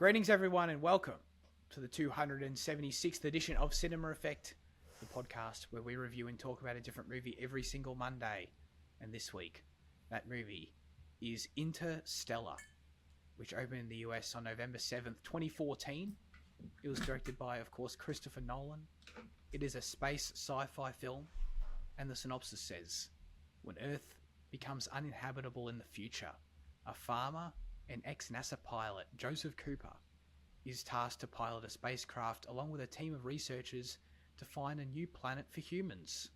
Greetings, everyone, and welcome to the 276th edition of Cinema Effect, the podcast where we review and talk about a different movie every single Monday. And this week, that movie is Interstellar, which opened in the US on November 7th, 2014. It was directed by, of course, Christopher Nolan. It is a space sci-fi film, and the synopsis says, when Earth becomes uninhabitable in the future, a farmer and ex-NASA pilot, Joseph Cooper, is tasked to pilot a spacecraft along with a team of researchers to find a new planet for humans.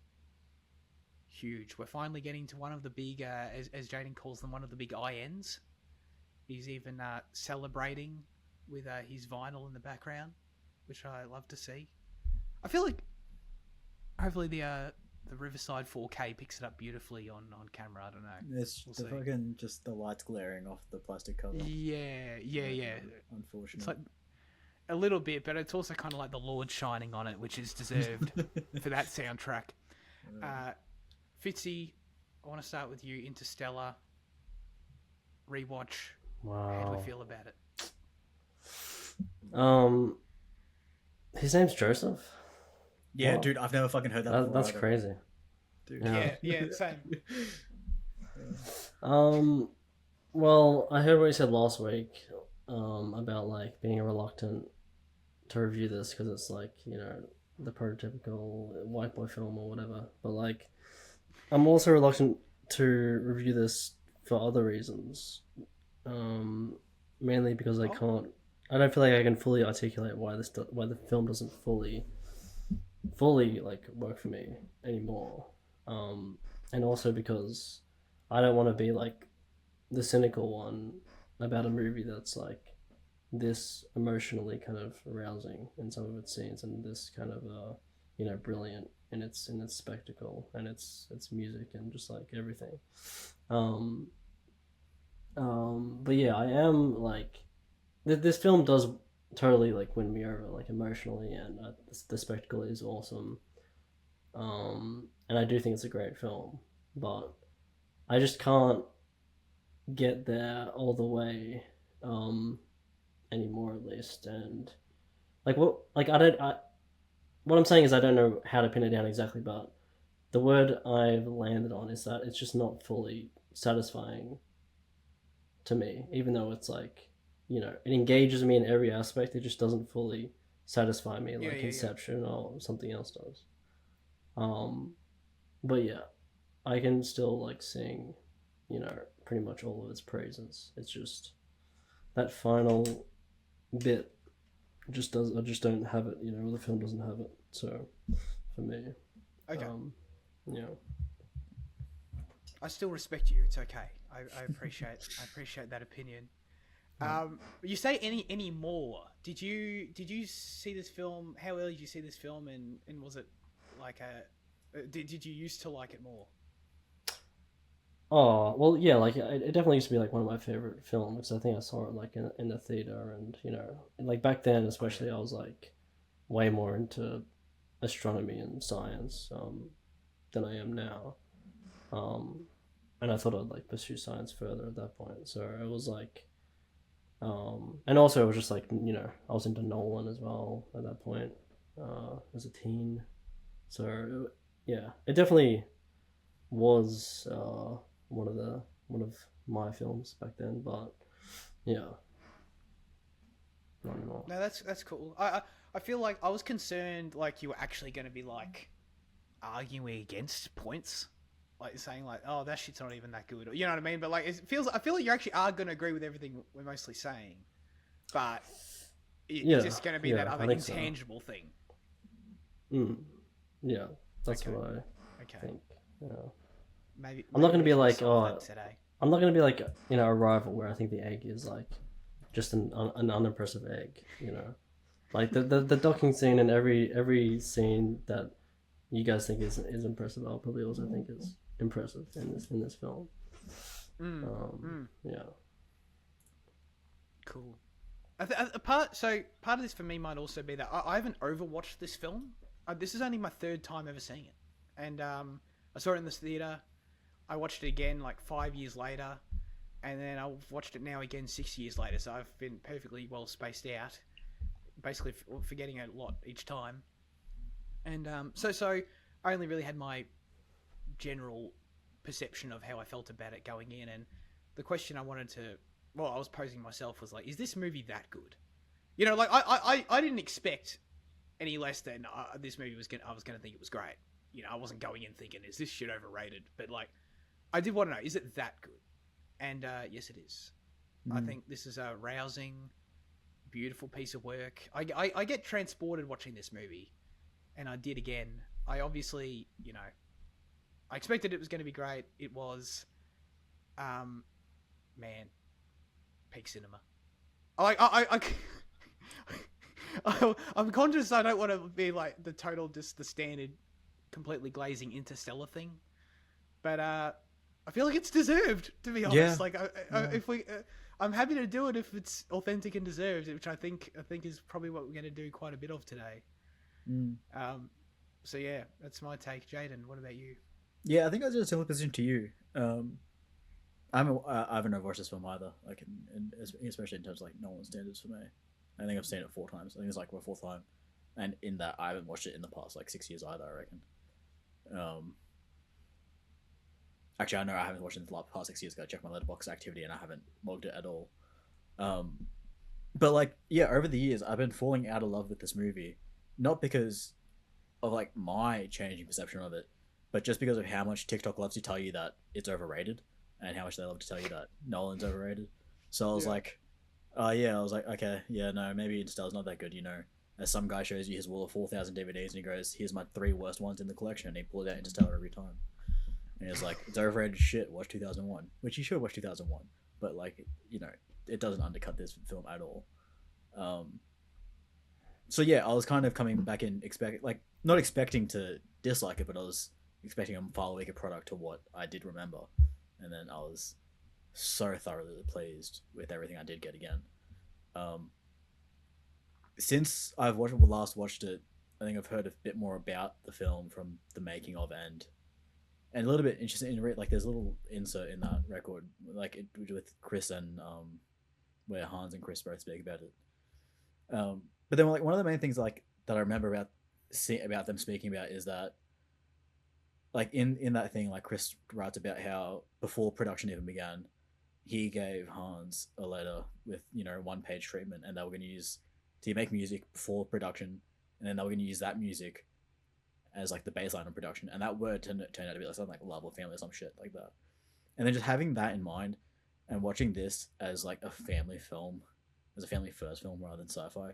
Huge. We're finally getting to one of the big, as Jaden calls them, one of the big INs. He's even celebrating with his vinyl in the background, which I love to see. I feel like hopefully the Riverside 4K picks it up beautifully on camera. I don't know. It's we'll the fucking just the lights glaring off the plastic cover. Yeah. Unfortunately, it's like a little bit, but it's also kind of like the Lord shining on it, which is deserved for that soundtrack. Fitzy, I want to start with you. Interstellar rewatch. Wow. How do we feel about it? His name's Joseph. Yeah, wow. Dude, I've never fucking heard that before. That's crazy. Dude. Yeah, same. Well, I heard what you said last week about like being reluctant to review this because it's like, you know, the prototypical white boy film or whatever. But like, I'm also reluctant to review this for other reasons. Mainly because I don't feel like I can fully articulate why the film doesn't fully like work for me anymore. And also because I don't want to be like the cynical one about a movie that's like this emotionally kind of arousing in some of its scenes and this kind of brilliant in its spectacle and its music and just like everything. But yeah, I am like this film does totally like win me over like emotionally, and the spectacle is awesome. And I do think it's a great film, but I just can't get there all the way anymore, at least. And like what I'm saying is I don't know how to pin it down exactly, but the word I've landed on is that it's just not fully satisfying to me, even though it's like, you know, it engages me in every aspect. It just doesn't fully satisfy me like Inception or something else does. But yeah, I can still like sing, you know, pretty much all of its praises. It's just that final bit I just don't have it, you know, the film doesn't have it. So for me, okay. Yeah. I still respect you. It's okay. I appreciate that opinion. You say any more? Did you see this film? How early did you see this film? And was it like did you used to like it more? Oh well, yeah. Like it definitely used to be like one of my favorite films. I think I saw it like in the theater, and you know, like back then especially, I was like way more into astronomy and science than I am now. And I thought I'd like pursue science further at that point. So it was like, and also it was just like, you know, I was into Nolan as well at that point, as a teen. So yeah, it definitely was one of my films back then. But yeah, not anymore. No, that's cool. I feel like I was concerned like you were actually going to be like arguing against points. Like saying like, oh, that shit's not even that good, or, you know what I mean? But like, I feel like you actually are going to agree with everything we're mostly saying, but it's just going to be that other intangible thing. Yeah, that's okay. what I think. Yeah. Maybe I'm not going to be like, today. I'm not going to be like, you know, Arrival, where I think the egg is like just an unimpressive egg. You know, like the docking scene and every scene that you guys think is impressive, I'll probably also think is impressive in this film. Yeah. Cool. Part of this for me might also be that I haven't overwatched this film. This is only my third time ever seeing it, and I saw it in this theater. I watched it again like 5 years later, and then I've watched it now again 6 years later. So I've been perfectly well spaced out, basically forgetting a lot each time. And so I only really had my general perception of how I felt about it going in, and the question I was posing myself was like, is this movie that good? You know, like I didn't expect any less than this movie I was gonna think it was great. You know, I wasn't going in thinking, is this shit overrated? But like, I did want to know, is it that good? And yes, it is. I think this is a rousing, beautiful piece of work. I get transported watching this movie, and I did again. I obviously, you know, I expected it was going to be great. It was, man, peak cinema. I'm conscious I don't want to be like the total, just the standard, completely glazing Interstellar thing, but I feel like it's deserved, to be honest. Yeah. Like, if we, I'm happy to do it if it's authentic and deserved, which I think is probably what we're going to do quite a bit of today. So yeah, that's my take. Jaden, what about you? Yeah, I think I was in a similar position to you. I haven't watched this film either, like, especially in terms of like Nolan standards for me. I think I've seen it 4 times. I think it's like my 4th time, and in that I haven't watched it in the past like 6 years either, I reckon. Actually, I know I haven't watched it in the past 6 years. Got to check my letterbox activity, and I haven't logged it at all. But like, yeah, over the years, I've been falling out of love with this movie, not because of like my changing perception of it, but just because of how much TikTok loves to tell you that it's overrated, and how much they love to tell you that Nolan's overrated. So I was like, okay, yeah, no, maybe Interstellar's not that good, you know. As some guy shows you his wall of 4,000 DVDs, and he goes, here's my 3 worst ones in the collection, and he pulls out Interstellar every time. And he's like, it's overrated shit, watch 2001. Which you should watch 2001, but like, you know, it doesn't undercut this film at all. So yeah, I was kind of coming back in, not expecting to dislike it, but I was expecting a far weaker product to what I did remember. And then I was so thoroughly pleased with everything I did get again. Since I've last watched it, I think I've heard a bit more about the film from the making of, and a little bit interesting in like there's a little insert in that record, like with Chris and where Hans and Chris both speak about it. But then like one of the main things like that I remember about them speaking about is that like in that thing, like Chris writes about how before production even began, he gave Hans a letter with, you know, 1-page treatment, and they were going to use to make music before production, and then they were going to use that music as like the baseline of production, and that word turned out to be like something like love or family or some shit like that. And then just having that in mind and watching this as like a family film, as a family first film rather than sci-fi,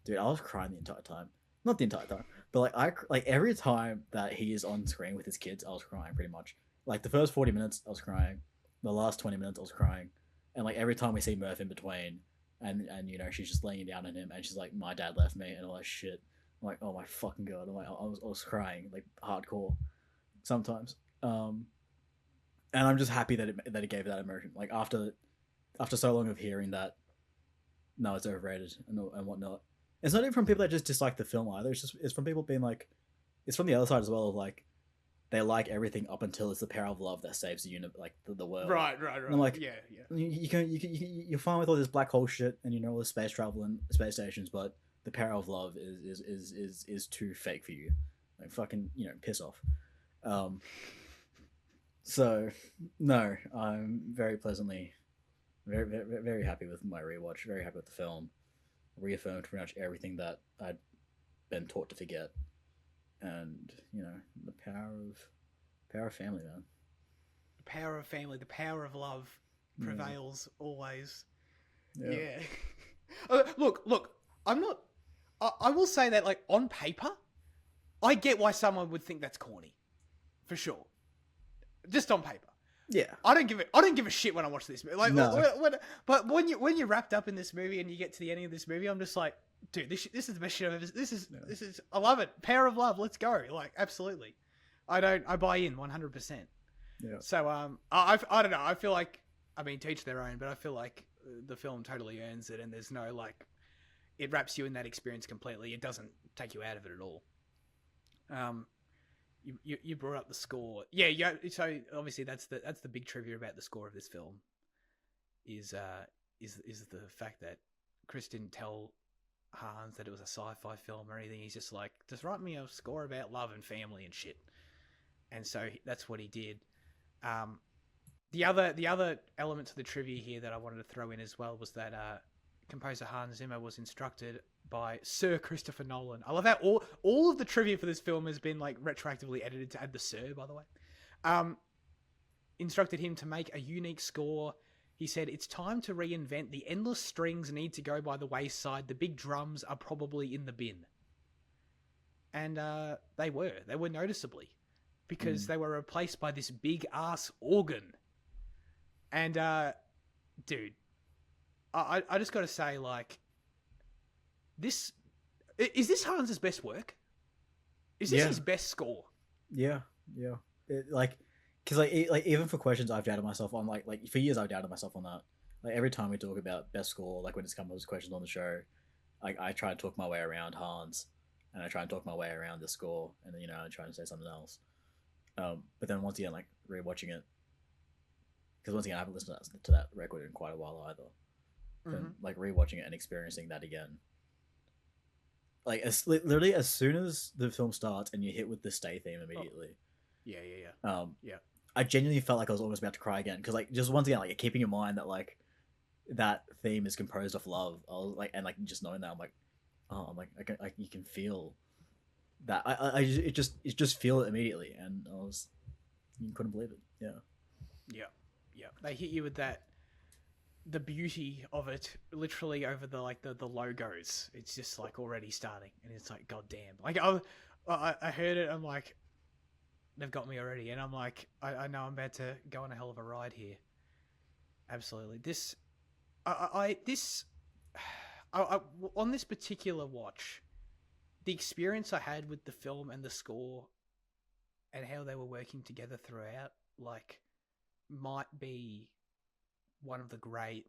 dude, I was crying the entire time. Not the entire time, but like every time that he is on screen with his kids, I was crying pretty much. Like the first 40 minutes, I was crying. The last 20 minutes, I was crying. And like every time we see Murph in between, and you know, she's just laying down on him, and she's like, my dad left me, and all that shit. I'm like, oh my fucking god! I'm like, I was crying like hardcore sometimes. And I'm just happy that it gave that emotion. Like after so long of hearing that, no, it's overrated and whatnot. It's not even from people that just dislike the film either. It's from people being like, it's from the other side as well of like, they like everything up until it's the power of love that saves the world. Right. And I'm like, yeah. You're fine with all this black hole shit and you know all this space travel and space stations, but the power of love is too fake for you. Like fucking, you know, piss off. So no, I'm very pleasantly, very, very, very happy with my rewatch. Very happy with the film. Reaffirmed pretty much everything that I'd been taught to forget, and you know, the power of family, man. The power of family, the power of love prevails always. Yeah. Look, I'm not. I will say that, like, on paper, I get why someone would think that's corny, for sure. Just on paper. Yeah. I don't give a shit when I watch this movie. Like, no. But when you're wrapped up in this movie and you get to the ending of this movie, I'm just like, dude, this is the best shit I've ever. This is. I love it. Power of love. Let's go. Like, absolutely. I buy in 100%. Yeah. So I don't know. I feel like, I mean, to each their own, but I feel like the film totally earns it, and there's no like, it wraps you in that experience completely. It doesn't take you out of it at all. You brought up the score. Yeah. So obviously that's the big trivia about the score of this film. is the fact that Chris didn't tell Hans that it was a sci-fi film or anything. He's just like, just write me a score about love and family and shit. And so that's what he did. The other element to the trivia here that I wanted to throw in as well was that composer Hans Zimmer was instructed by Sir Christopher Nolan. I love how all of the trivia for this film has been like retroactively edited to add the Sir, by the way. Instructed him to make a unique score. He said, "It's time to reinvent. The endless strings need to go by the wayside. The big drums are probably in the bin." And they were noticeably, because they were replaced by this big ass organ. And dude, I just got to say, like, this is this Hans's best work? Is this his best score? Yeah. Because even for questions I've doubted myself on, like for years I've doubted myself on that. Like every time we talk about best score, like when it's come to those questions on the show, like I try to talk my way around Hans, and I try and talk my way around the score, and then I try and say something else. But then once again, like rewatching it, because once again I haven't listened to that record in quite a while either. Then like rewatching it and experiencing that again, like literally as soon as the film starts and you hit with the stay theme immediately. Yeah. I genuinely felt like I was almost about to cry again, because like just once again, like keeping in mind that like that theme is composed of love. I was like, and like just knowing that, I'm like you can feel that. I just feel it immediately, and you couldn't believe it. Yeah. They hit you with that, the beauty of it, literally over the logos. It's just like already starting, and it's like, god damn. Like I heard it, I'm like, they've got me already, and I'm like, I know I'm about to go on a hell of a ride here. Absolutely. This, on this particular watch, the experience I had with the film and the score, and how they were working together throughout, like, might be one of the great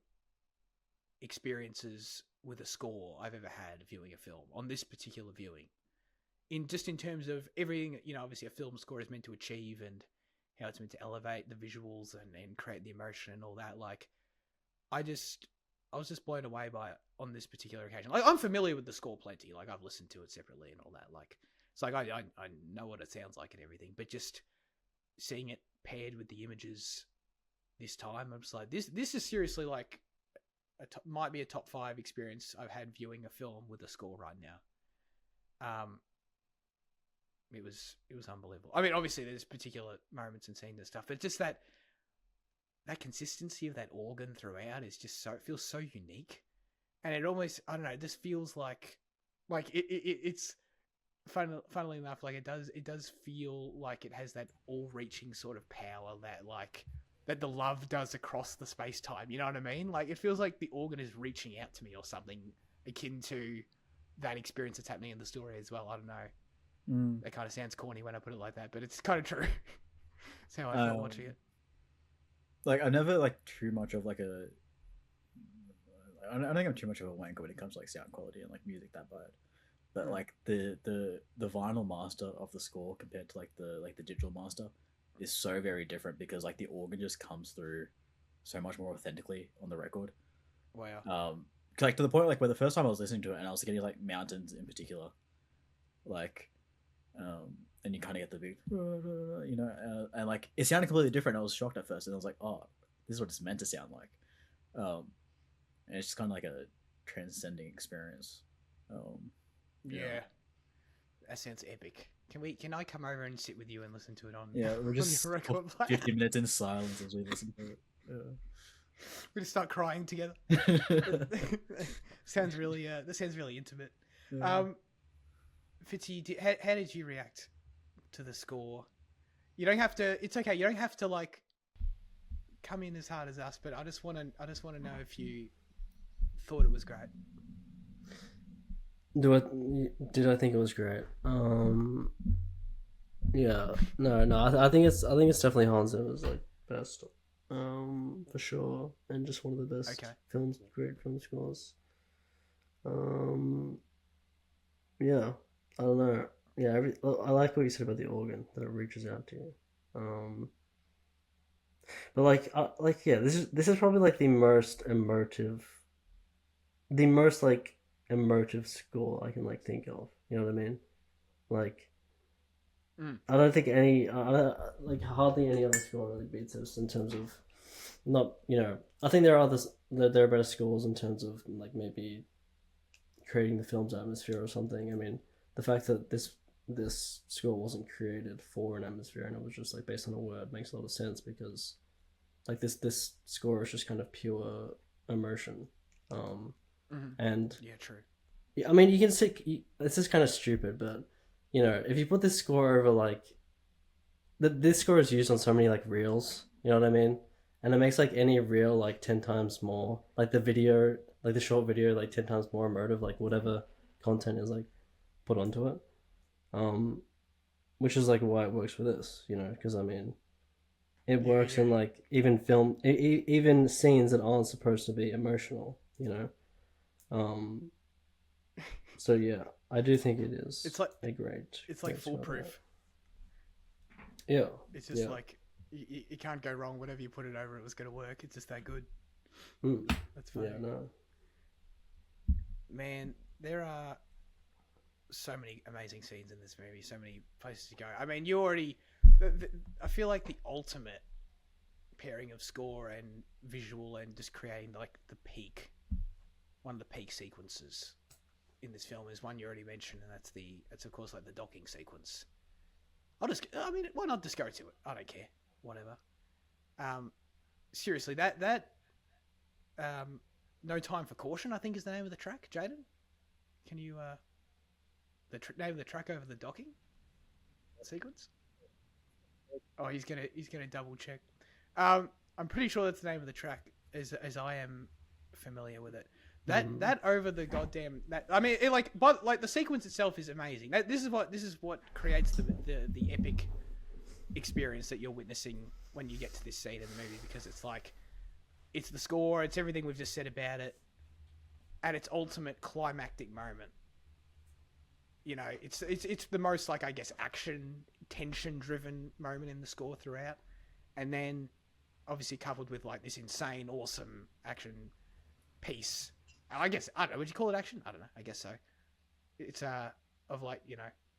experiences with a score I've ever had viewing a film on this particular viewing. In terms of everything, obviously a film score is meant to achieve, and how it's meant to elevate the visuals and create the emotion and all that. Like, I was just blown away by it on this particular occasion. Like, I'm familiar with the score plenty. Like, I've listened to it separately and all that. Like, it's like I know what it sounds like and everything, but just seeing it paired with the images this time, I'm just like, this is seriously like might be a top 5 experience I've had viewing a film with a score right now. It was unbelievable. I mean, obviously there's particular moments and scenes and stuff, but just that consistency of that organ throughout is just it feels so unique, and it almost, I don't know, this feels like it's funnily enough, like it does feel like it has that all-reaching sort of power that the love does across the space-time. You know what I mean? Like, it feels like the organ is reaching out to me or something akin to that experience that's happening in the story as well. I don't know. That kind of sounds corny when I put it like that, but it's kind of true. That's how I felt watching it. Like, I'm never like too much of like I don't think I'm too much of a wanker when it comes to like sound quality and like music that bad. But like the vinyl master of the score compared to like the digital master is so very different, because like the organ just comes through so much more authentically on the record. Wow. Like to the point like where the first time I was listening to it and I was getting like mountains in particular, like and you kind of get the big, and like it sounded completely different. I was shocked at first, and I was like, oh, this is what it's meant to sound like. And it's just kind of like a transcending experience. Yeah. That sounds epic. Can I come over and sit with you and listen to it on? Yeah, we're just on your record 50 minutes in silence as we listen to it. We just start crying together. Sounds really that sounds really intimate. Yeah. Fitzy, how did you react to the score? You don't have to. It's okay. You don't have to like come in as hard as us. But I just want to know if you thought it was great. Did I think it was great? Yeah. No. I think it's definitely Hans Zimmer's like best. For sure, and just one of the best great film scores. Yeah. I don't know. Yeah, I like what you said about the organ, that it reaches out to you. But yeah, this is probably like the most like emotive score I can like think of. You know what I mean? Like Mm. I don't think any like hardly any other score really beats this in terms of not I think there are there are better scores in terms of like maybe creating the film's atmosphere or something. I mean, the fact that this score wasn't created for an atmosphere and it was just like based on a word makes a lot of sense because like this score is just kind of pure immersion. Mm-hmm. And Yeah, true. yeah, I mean, you can see this is kind of stupid, but if you put this score over like this score is used on so many like reels, you know what I mean? And it makes like any reel like 10 times more, like the video, like the short video, like 10 times more emotive, like whatever content is like put onto it. Um, which is like why it works for this, because I mean, it Yeah, works yeah. in like even even scenes that aren't supposed to be emotional. Um, so yeah, I do think it is It's like a great, it's like great score. foolproof. Yeah, It's just yeah. like you can't go wrong. Whatever you put it over, it was going to work. It's just that good. Mm. That's funny. Yeah, no. Man, there are so many amazing scenes in this movie. So many places to go. I mean, you already. I feel like the ultimate pairing of score and visual and just creating like one of the peak sequences in this film is one you already mentioned, and that's of course like the docking sequence. I mean, why not just go to it? I don't care. Whatever. Seriously, No Time for Caution, I think is the name of the track. Jaden, can you name of the track over the docking sequence? Oh, he's gonna double check. I'm pretty sure that's the name of the track, as I am familiar with it. That over the goddamn I mean, but like the sequence itself is amazing. This is what creates the epic experience that you're witnessing when you get to this scene in the movie, because it's like it's the score, it's everything we've just said about it, at its ultimate climactic moment. It's the most like I guess action tension driven moment in the score throughout, and then obviously coupled with like this insane awesome action piece. I guess I don't know. Would you call it action? I don't know. I guess so. It's of like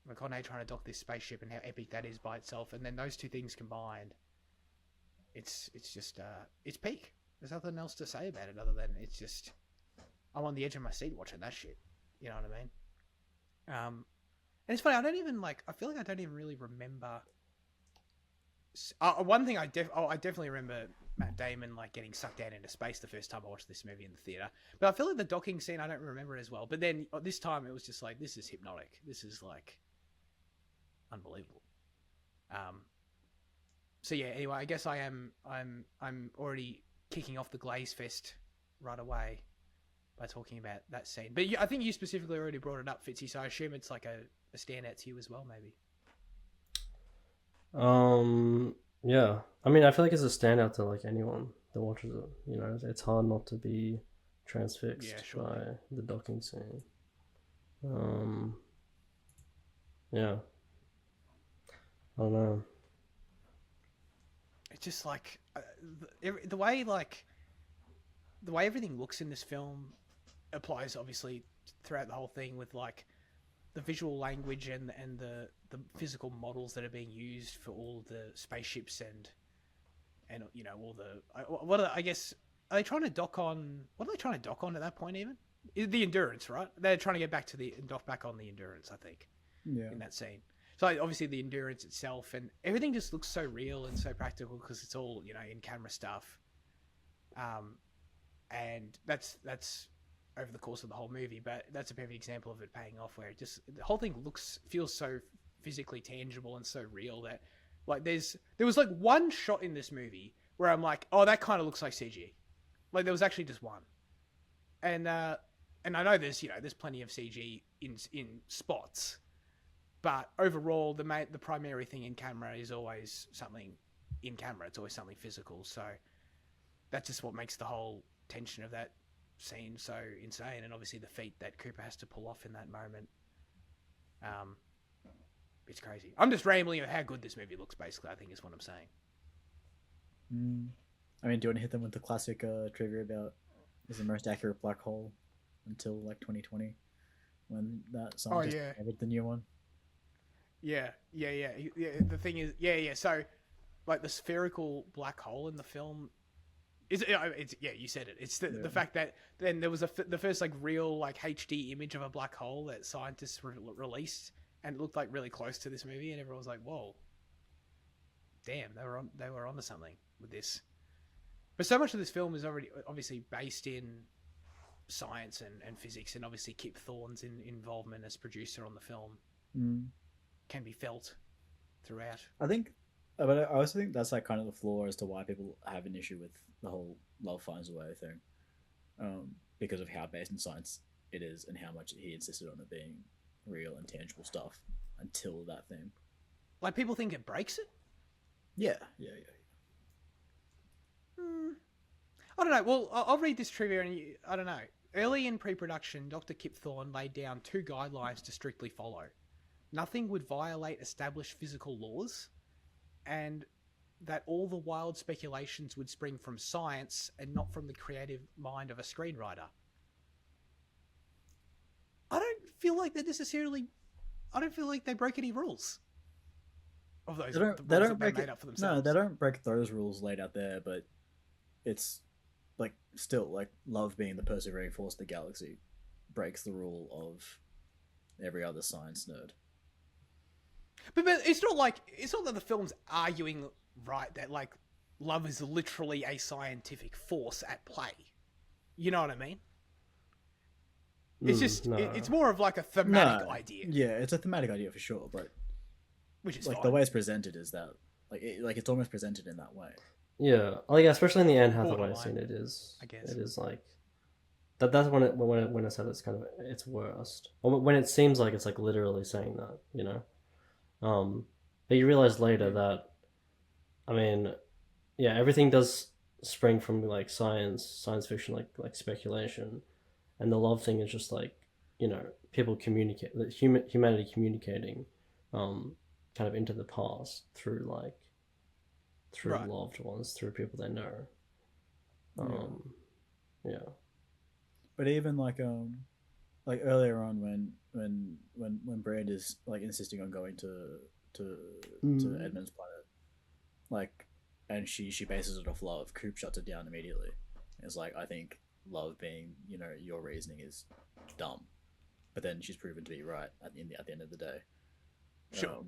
McConaughey trying to dock this spaceship and how epic that is by itself, and then those two things combined, it's just it's peak. There's nothing else to say about it other than it's just I'm on the edge of my seat watching that shit. You know what I mean? And it's funny. I feel like I don't even really remember. One thing I definitely remember Matt Damon like getting sucked out into space the first time I watched this movie in the theater. But I feel like the docking scene I don't remember as well. But then this time it was just like this is hypnotic. This is like unbelievable. So yeah. Anyway, I guess I'm already kicking off the glaze fest right away by talking about that scene. But I think you specifically already brought it up, Fitzy. So I assume it's like a standout to you as well, maybe. Yeah. I mean, I feel like it's a standout to like anyone that watches it. It's hard not to be transfixed by the docking scene. Yeah. I don't know. It's just like the way everything looks in this film applies obviously throughout the whole thing, with like the visual language and the physical models that are being used for all the spaceships and all the I guess are they trying to dock on what are they trying to dock on at that point? Even the Endurance, right? They're trying to get back to dock back on the Endurance, I think. Yeah. In that scene. So obviously the Endurance itself and everything just looks so real and so practical because it's all in camera stuff. And that's over the course of the whole movie, but that's a perfect example of it paying off, where it just the whole thing feels so physically tangible and so real that like there was like one shot in this movie where I'm like, oh, that kind of looks like CG. Like there was actually just one, and I know there's plenty of CG in spots, but overall the primary thing in camera is always something in camera. It's always something physical. So that's just what makes the whole tension of that scene so insane, and obviously the feat that Cooper has to pull off in that moment. It's crazy. I'm just rambling on how good this movie looks, basically, I think is what I'm saying. Mm. I mean, do you want to hit them with the classic trivia about is the most accurate black hole until like 2020 when that Oh scientist yeah, discovered the new one? yeah. The thing is, yeah. So, like the spherical black hole in the film is, it's yeah, you said it. It's the fact that then there was the first like real like HD image of a black hole that scientists released, and it looked like really close to this movie, and everyone was like, "Whoa, damn, they were onto something with this." But so much of this film is already obviously based in science and physics, and obviously Kip Thorne's involvement as producer on the film Mm. can be felt throughout. I think, but I also think that's like kind of the flaw as to why people have an issue with the whole love finds a way thing, because of how based in science it is and how much he insisted on it being real and tangible stuff until that thing. Like people think it breaks it. Yeah. I don't know. Well, I'll read this trivia, and I don't know. Early in pre-production, Dr. Kip Thorne laid down 2 guidelines to strictly follow. Nothing would violate established physical laws, and that all the wild speculations would spring from science and not from the creative mind of a screenwriter. I don't feel like they broke any rules of those. They don't they break made it. up for themselves. No, they don't break those rules laid out there, but it's like still like love being the persevering force of the galaxy breaks the rule of every other science nerd. But it's not that the film's arguing right that like love is literally a scientific force at play. You know what I mean? It's just no. it's more of like a thematic idea, Yeah, it's a thematic idea for sure, but which is like fine. the way it's presented is that like it's almost presented in that way. Yeah, like especially in the Anne Hathaway Borderline, scene, it is. I guess. It is like that's when I said it's kind of its worst. Or when it seems like it's like literally saying that, you know. But you realize later that, I mean, yeah, everything does spring from like science fiction, like speculation, and the love thing is just like, you know, people communicate, humanity communicating, kind of into the past through Right. loved ones, through people they know. Yeah. But even like earlier on when Brand is like insisting on going to Edmund's planet, like, and she bases it off love, Coop shuts it down immediately. It's like, I think love being, you know, your reasoning is dumb, but then she's proven to be right at the end of the day. Sure.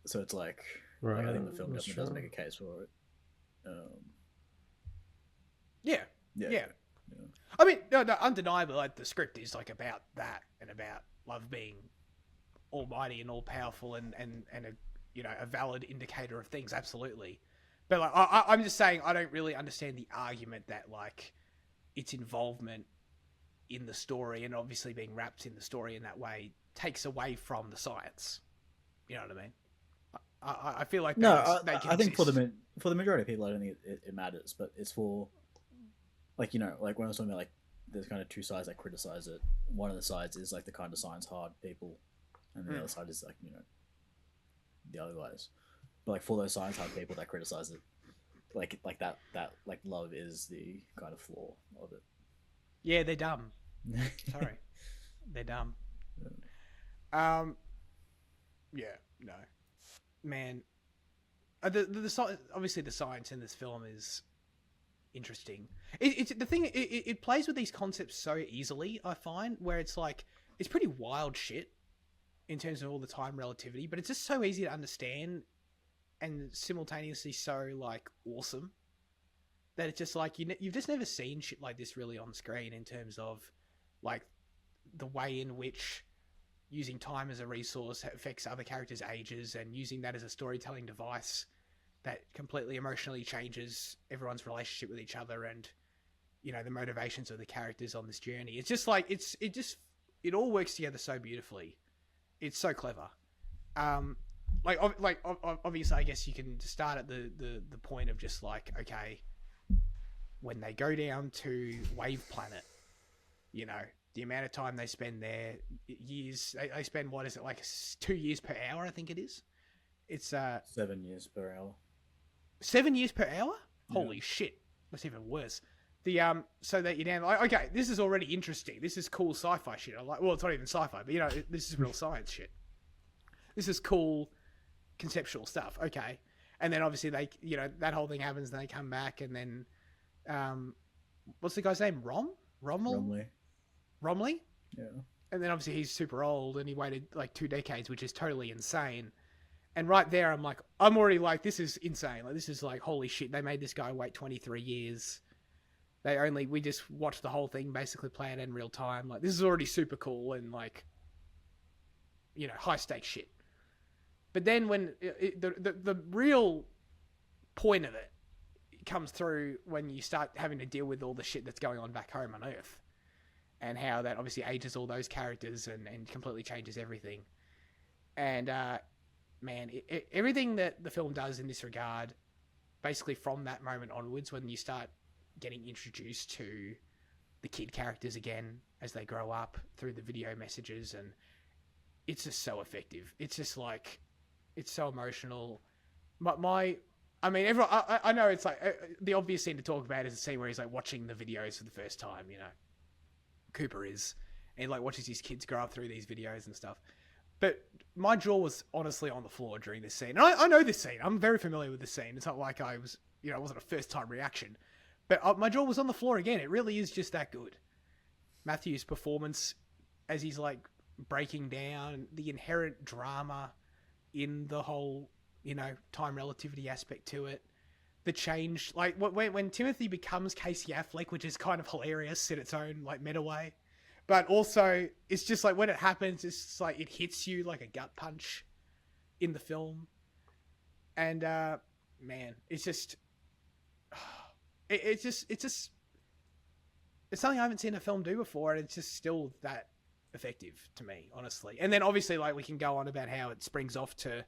So it's like, Right. I think the film That's doesn't true. make a case for it. Yeah. Yeah. I mean, no, undeniably, like the script is like about that and about love being almighty and all powerful and a, you know, a valid indicator of things. Absolutely. But like, I'm just saying, I don't really understand the argument that like its involvement in the story and obviously being wrapped in the story in that way takes away from the science. You know what I mean? I feel like I think for the majority of people, I don't think it matters, but it's for, like, you know, like when I was talking about like there's kind of 2 sides that criticize it. One of the sides is like the kind of science hard people, and the other side is like, you know, the other guys. But like for those science hard people that criticize it, like that like love is the kind of flaw of it. Yeah, they're dumb. Sorry, they're dumb. Yeah, no, man. Obviously the science in this film is interesting. It's the thing. It plays with these concepts so easily. I find where it's like it's pretty wild shit in terms of all the time relativity, but it's just so easy to understand and simultaneously so like awesome that it's just like you've just never seen shit like this really on screen in terms of like the way in which using time as a resource affects other characters' ages and using that as a storytelling device that completely emotionally changes everyone's relationship with each other and, you know, the motivations of the characters on this journey. It's just like it all works together so beautifully. It's so clever. Obviously, I guess you can start at the point of just like, okay, when they go down to Wave Planet, you know, the amount of time they spend there, years, they spend, what is it, like 2 years per hour, I think it is. It's 7 years per hour. 7 years per hour? Holy shit, that's even worse. The so that you're down like, okay, this is already interesting. This is cool sci-fi shit. I like. Well, it's not even sci-fi, but you know, this is real science shit. This is cool conceptual stuff. Okay, and then obviously they, you know, that whole thing happens. And they come back, and then, what's the guy's name? Romley. Yeah. And then obviously he's super old, and he waited like 2 decades, which is totally insane. And right there, I'm like, I'm already like, this is insane. Like, this is like, holy shit, they made this guy wait 23 years. We just watched the whole thing basically play out in real time. Like, this is already super cool and like, you know, high stakes shit. But then when the real point of it comes through when you start having to deal with all the shit that's going on back home on Earth, and how that obviously ages all those characters and completely changes everything. And, man, everything that the film does in this regard, basically from that moment onwards, when you start getting introduced to the kid characters again as they grow up through the video messages, and it's just so effective. It's just like, it's so emotional. I mean, everyone, I know it's like the obvious scene to talk about is the scene where he's like watching the videos for the first time, you know. Cooper is, and he like watches his kids grow up through these videos and stuff. But my jaw was honestly on the floor during this scene. And I know this scene. I'm very familiar with this scene. It's not like I was, you know, it wasn't a first time reaction. But my jaw was on the floor again. It really is just that good. Matthew's performance as he's like breaking down, the inherent drama in the whole, you know, time relativity aspect to it. The change, like when Timothy becomes Casey Affleck, which is kind of hilarious in its own like meta way. But also, it's just like when it happens, it's just like it hits you like a gut punch in the film. And man, it's just, it's something I haven't seen a film do before, and it's just still that effective to me, honestly. And then obviously, like, we can go on about how it springs off to,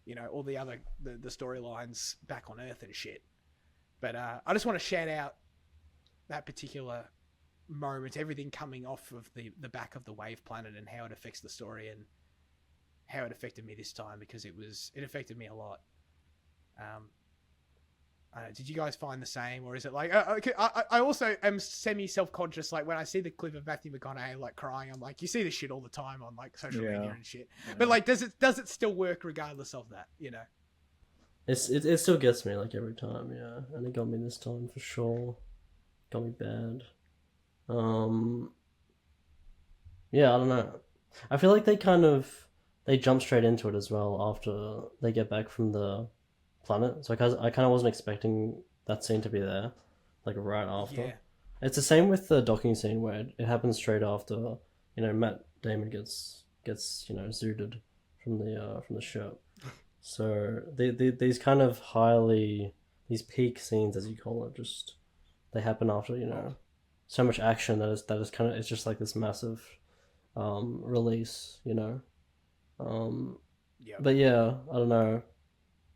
you know, all the other the storylines back on Earth and shit. But I just want to shout out that particular moment, everything coming off of the back of the wave planet, and how it affects the story and how it affected me this time, because it affected me a lot. Did you guys find the same, or is it like I also am semi self-conscious, like when I see the clip of Matthew McConaughey like crying, I'm like, you see this shit all the time on like social media and shit, but like does it still work regardless of that, you know? It still gets me like every time, yeah, and it got me this time for sure. Got me bad. Yeah, I don't know. I feel like they jump straight into it as well after they get back from the planet. So I kind of wasn't expecting that scene to be there, like right after. Yeah. It's the same with the docking scene where it happens straight after, you know, Matt Damon gets you know, zooted from the ship. So these kind of these peak scenes, as you call it, just they happen after, you know, so much action that is kind of, it's just like this massive release, you know. Yeah. But yeah, I don't know.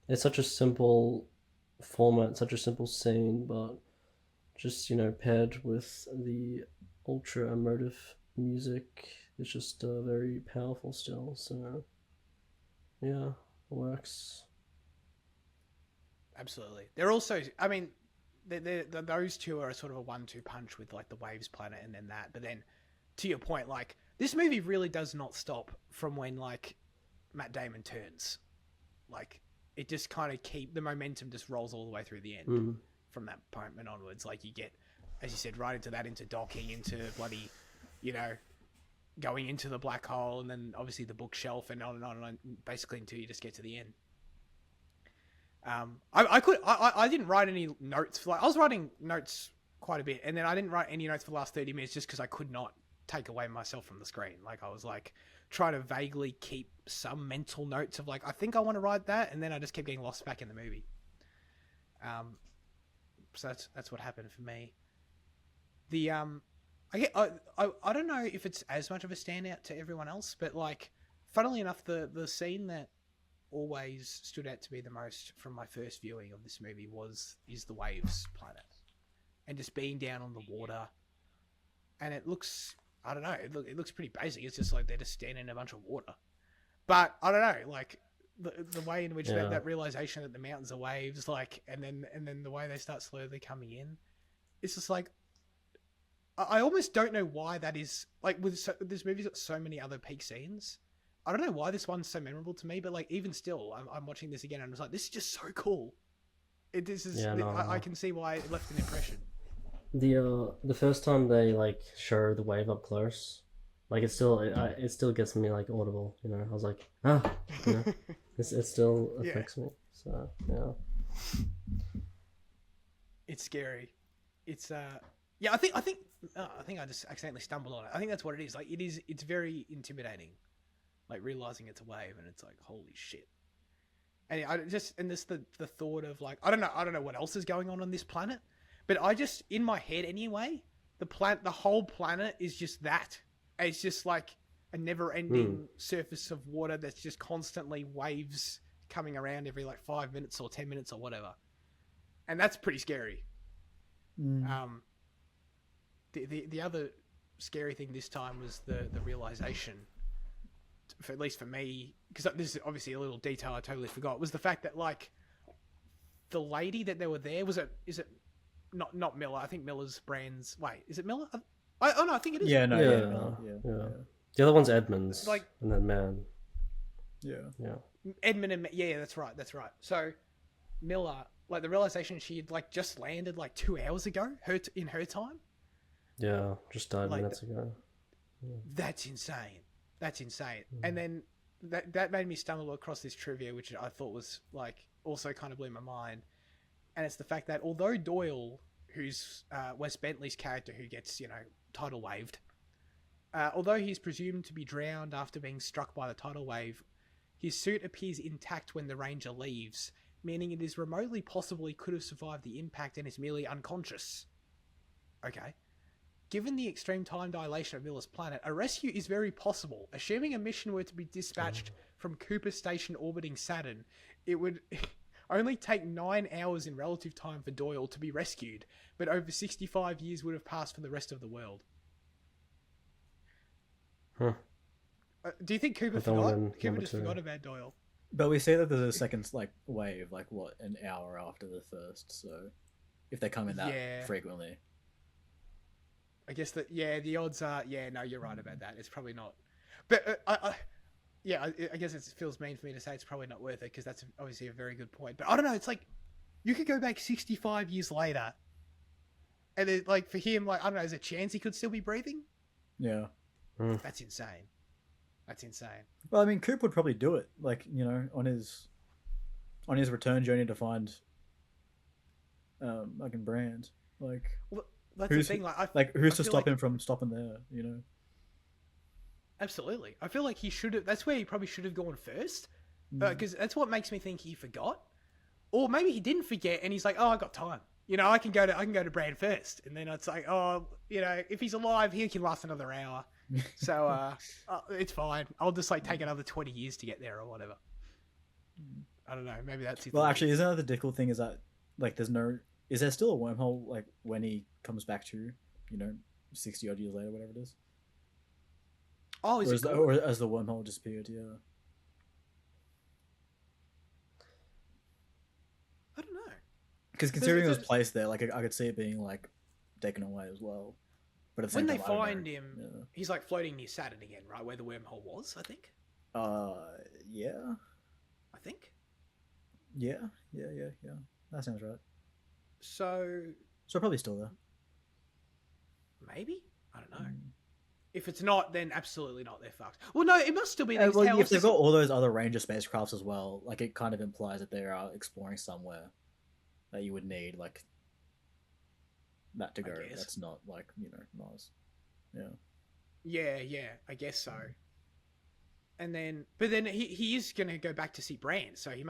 It's such a simple format, such a simple scene, but just, you know, paired with the ultra emotive music, it's just very powerful still. So yeah, it works. Absolutely. They're also, I mean, those two are sort of a 1-2 punch with like the Waves planet and then that. But then, to your point, like this movie really does not stop from when like Matt Damon turns. Like it just kind of the momentum just rolls all the way through the end from that moment onwards. Like you get, as you said, right into docking, into bloody, you know, going into the black hole, and then obviously the bookshelf, and on and on and on, basically until you just get to the end. I didn't write any notes. I was writing notes quite a bit, and then I didn't write any notes for the last 30 minutes just because I could not take away myself from the screen. Like I was like trying to vaguely keep some mental notes of like, I think I want to write that, and then I just kept getting lost back in the movie. So that's what happened for me. The I don't know if it's as much of a standout to everyone else, but like, funnily enough, the scene that always stood out to me the most from my first viewing of this movie is the Waves planet, and just being down on the water, and it looks, I don't know, it looks pretty basic. It's just like they're just standing in a bunch of water, but I don't know, like the way in which that realization that the mountains are waves, like, and then the way they start slowly coming in, it's just like I almost don't know why that is. Like this movie's got so many other peak scenes. I don't know why this one's so memorable to me, but like even still, I'm watching this again and I'm just like, this is just so cool. I can see why it left an impression. The first time they like show the wave up close, like it still gets me like audible. You know, I was like, you know, it still affects me. So yeah, it's scary. It's yeah. I think I just accidentally stumbled on it. I think that's what it is. Like it's very intimidating. Like realizing it's a wave and it's like, holy shit. And the thought of like, I don't know what else is going on this planet, but I just, in my head anyway, the whole planet is just that. It's just like a never ending surface of water that's just constantly waves coming around every like 5 minutes or 10 minutes or whatever. And that's pretty scary. The other scary thing this time was the realization, at least for me, because this is obviously a little detail I totally forgot, was the fact that like the lady that they were there is it not Miller? I think Miller's brand's. Wait, is it Miller? I think it is. Yeah, no, yeah. The other one's Edmonds, like, and then Man. Yeah. Edmund and that's right. So Miller, like the realization she had like just landed like 2 hours ago, in her time. Yeah, just died like, minutes ago. Yeah. That's insane. And then that made me stumble across this trivia, which I thought was like also kind of blew my mind. And it's the fact that although Doyle, who's Wes Bentley's character who gets, tidal waved, although he's presumed to be drowned after being struck by the tidal wave, his suit appears intact when the Ranger leaves, meaning it is remotely possible he could have survived the impact and is merely unconscious. Okay. Given the extreme time dilation of Miller's planet, a rescue is very possible. Assuming a mission were to be dispatched from Cooper Station orbiting Saturn, it would only take 9 hours in relative time for Doyle to be rescued, but over 65 years would have passed for the rest of the world. Huh. Do you think Cooper forgot? Cooper just forgot about Doyle. But we say that there's a second wave, an hour after the first, so if they come in that frequently. I guess that, the odds are, no, you're right about that. It's probably not. But, I guess it feels mean for me to say it's probably not worth it, because that's obviously a very good point. But I don't know, it's like, you could go back 65 years later, and it, like, for him, like, I don't know, there's a chance he could still be breathing? Yeah. That's insane. Well, I mean, Coop would probably do it, on his return journey to find fucking Brand. Well, that's the thing. Who's to stop him from stopping there? Absolutely. I feel like he should have. That's where he probably should have gone first, because that's what makes me think he forgot, or maybe he didn't forget and he's like, "Oh, I got time. I can go to Brand first." And then it's like, "Oh, if he's alive, he can last another hour, so it's fine. I'll just take another 20 years to get there or whatever." I don't know. Maybe that's it. Well, actually, isn't that the difficult thing? Is that there's no. Is there still a wormhole when he comes back to, 60 odd years later, whatever it is? Oh, or has the wormhole disappeared? Yeah. I don't know. Because considering it was placed there, I could see it being taken away as well. But at the when same they time, find him, he's floating near Saturn again, right, where the wormhole was. I think. Yeah. I think. Yeah. That sounds right. So probably still there. Maybe? I don't know. If it's not, then absolutely not. They're fucked. Well, no, it must still be there. Well, if they've got all those other Ranger spacecrafts as well, it kind of implies that they are exploring somewhere that you would need, that to go. That's not, Mars. Yeah. Yeah, I guess so. And then, but then he is going to go back to see Brand, so he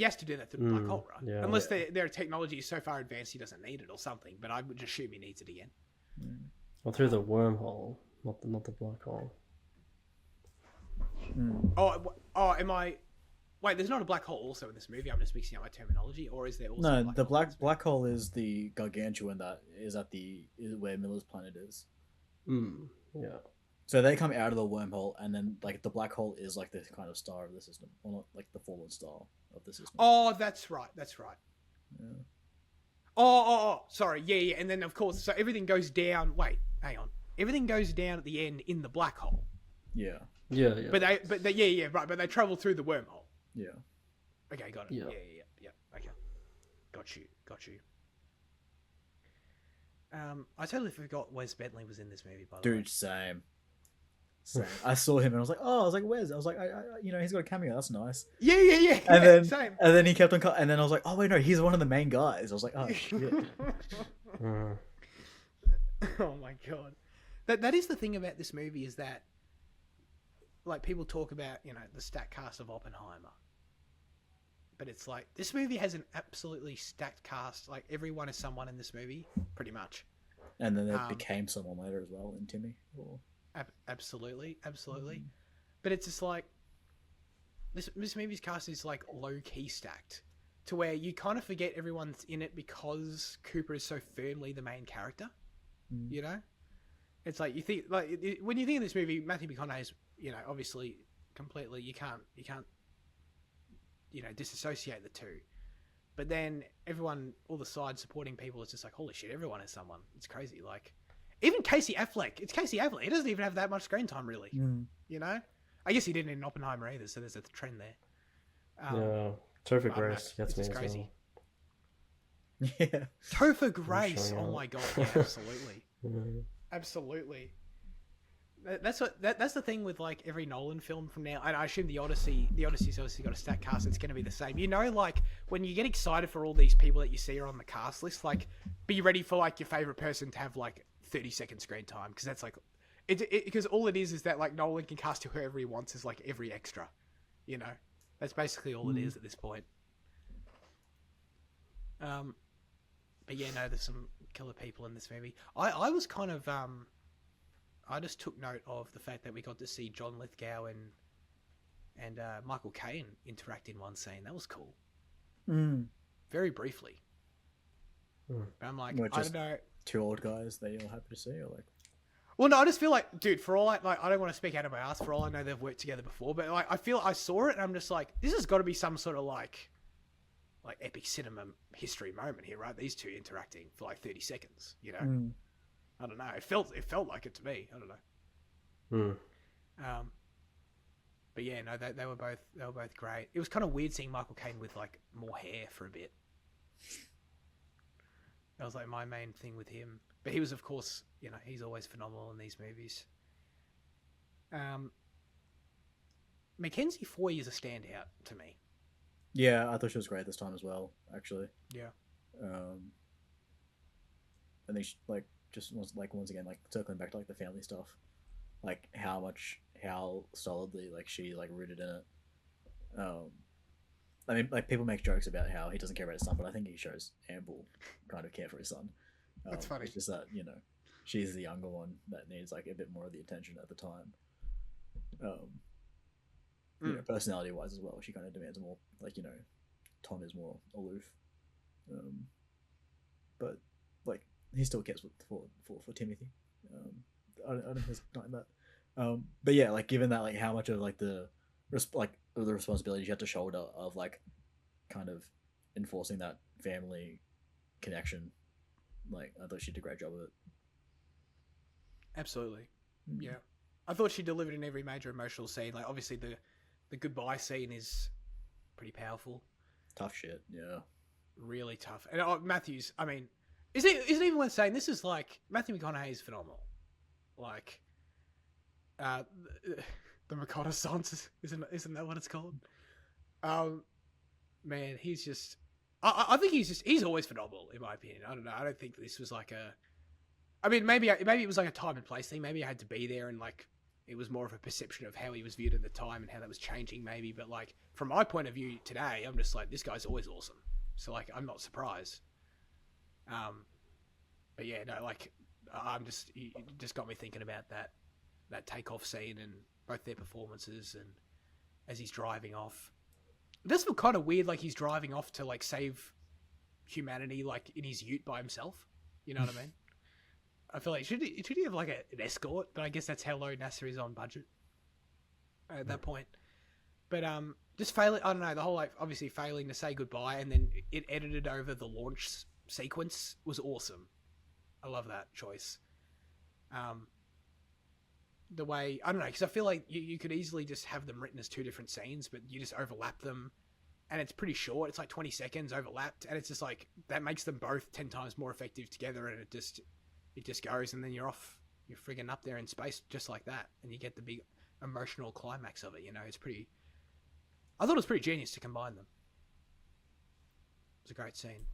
has to do that through the black hole, right? Yeah. Unless their technology is so far advanced he doesn't need it or something, but I would assume he needs it again. Well, through the wormhole, not the black hole. Am I? Wait, there's not a black hole also in this movie. I'm just mixing up my terminology, or is there also? No, the black hole is the gargantuan that is where Miller's planet is. Yeah. So they come out of the wormhole, and then like the black hole is like the kind of star of the system, or not like the fallen star of the system. Oh, that's right. That's right. Yeah. Sorry. Yeah. And then, of course, so everything goes down. Wait, hang on. Everything goes down at the end in the black hole. Yeah. Yeah. But they, right. But they travel through the wormhole. Yeah. Okay, got it. Yeah. Yeah. Okay. Got you. I totally forgot Wes Bentley was in this movie, by the way. Dude, same. I saw him and I was like, oh, I was like, where's? I was like, he's got a cameo. That's nice. Yeah. And then, same. and then he kept on, and then I was like, oh wait, no, he's one of the main guys. I was like, oh shit. Oh my god, that is the thing about this movie is that, like, people talk about the stacked cast of Oppenheimer, but it's like this movie has an absolutely stacked cast. Like everyone is someone in this movie, pretty much. And then it became someone later as well in Timmy. Or... Absolutely. But it's just like this movie's cast is like low key stacked to where you kind of forget everyone's in it because Cooper is so firmly the main character. It's like you think when you think of this movie, Matthew McConaughey's obviously completely you can't disassociate the two. But then everyone, all the side supporting people, is just like, holy shit, everyone is someone. It's crazy. Like, even Casey Affleck. It's Casey Affleck. He doesn't even have that much screen time, really. I guess he didn't in Oppenheimer either, so there's a trend there. Yeah. Topher Grace gets me as crazy. Well. Yeah. Topher Grace. Oh my god. Yeah, absolutely. Mm-hmm. Absolutely. That's the thing with like every Nolan film from now, and I assume the Odyssey's obviously got a stacked cast. It's going to be the same. Like when you get excited for all these people that you see are on the cast list, like be ready for like your favorite person to have like 30-second screen time, because that's like because all it is that like Nolan can cast whoever he wants as like every extra. That's basically all it is at this point. But yeah, no, there's some killer people in this movie. I was kind of I just took note of the fact that we got to see John Lithgow and Michael Caine interact in one scene. That was cool. Very briefly. But I'm like, I don't know. Two old guys that you're happy to see, or like? Well, no, I just feel like, dude, for all I don't want to speak out of my ass. For all I know, they've worked together before. But like, I feel I saw it and I'm just like, this has got to be some sort of like epic cinema history moment here, right? These two interacting for like 30 seconds. I don't know. It felt like it to me. I don't know. But yeah, no, they were both great. It was kind of weird seeing Michael Caine with like more hair for a bit. That was like my main thing with him. But he was, of course, he's always phenomenal in these movies. Mackenzie Foy is a standout to me. Yeah, I thought she was great this time as well. Actually. Yeah. I think she, like, just was like once again like circling back to like the family stuff, like how solidly like she like rooted in it. I mean, like people make jokes about how he doesn't care about his son, but I think he shows ample kind of care for his son. That's funny. It's just that she's the younger one that needs like a bit more of the attention at the time. Personality wise as well, she kind of demands more. Like Tom is more aloof, but like he still cares for Timothy. I don't hesitate in that. But yeah, like given that like how much of like the responsibility you have to shoulder of like kind of enforcing that family connection, like I thought she did a great job of it. Absolutely. Yeah, I thought she delivered in every major emotional scene. Like obviously the goodbye scene is pretty powerful. Tough shit. Yeah. Really tough. And Matthews, I mean, is it even worth saying this is like Matthew McConaughey is phenomenal. Like the reconnaissance isn't that what it's called? Man, he's just I think he's always phenomenal in my opinion. I don't know. I don't think this was like I mean maybe it was like a time and place thing. Maybe I had to be there and like it was more of a perception of how he was viewed at the time and how that was changing maybe. But like from my point of view today, I'm just like this guy's always awesome. So like I'm not surprised. But yeah, no, like you just got me thinking about that takeoff scene and both their performances and as he's driving off. It does feel kind of weird, like he's driving off to like save humanity, like in his ute by himself. You know what I mean? I feel like should he have like an escort? But I guess that's how low NASA is on budget at that point. But just failing. I don't know. The whole like obviously failing to say goodbye, and then it edited over the launch sequence was awesome. I love that choice. The way I don't know, because I feel like you could easily just have them written as two different scenes, but you just overlap them, and it's pretty short. It's like 20 seconds overlapped, and it's just like that makes them both 10 times more effective together, and it just goes, and then you're off, you're friggin' up there in space just like that, and you get the big emotional climax of it. You know, it's pretty. I thought it was pretty genius to combine them. It was a great scene.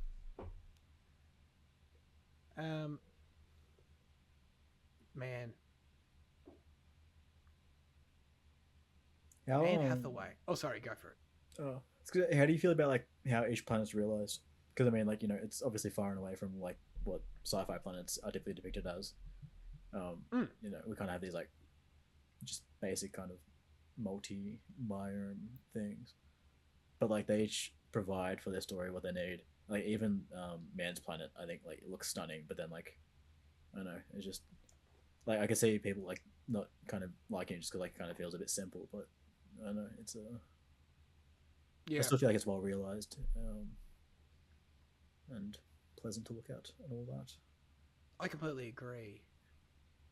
Man. Anne Hathaway. Oh, sorry, go for it. Oh, it's good. How do you feel about like how each planet's realized? Because I mean, like, you know, it's obviously far and away from like what sci-fi planets are typically depicted as. You know, we kind of have these like just basic kind of multi-biome things, but like they each provide for their story what they need. Like even Man's Planet, I think like it looks stunning, but then like I don't know, it's just like I can see people like not kind of liking it just because like it kind of feels a bit simple, but I don't know, it's I still feel like it's well realized and pleasant to look at and all that. I completely agree.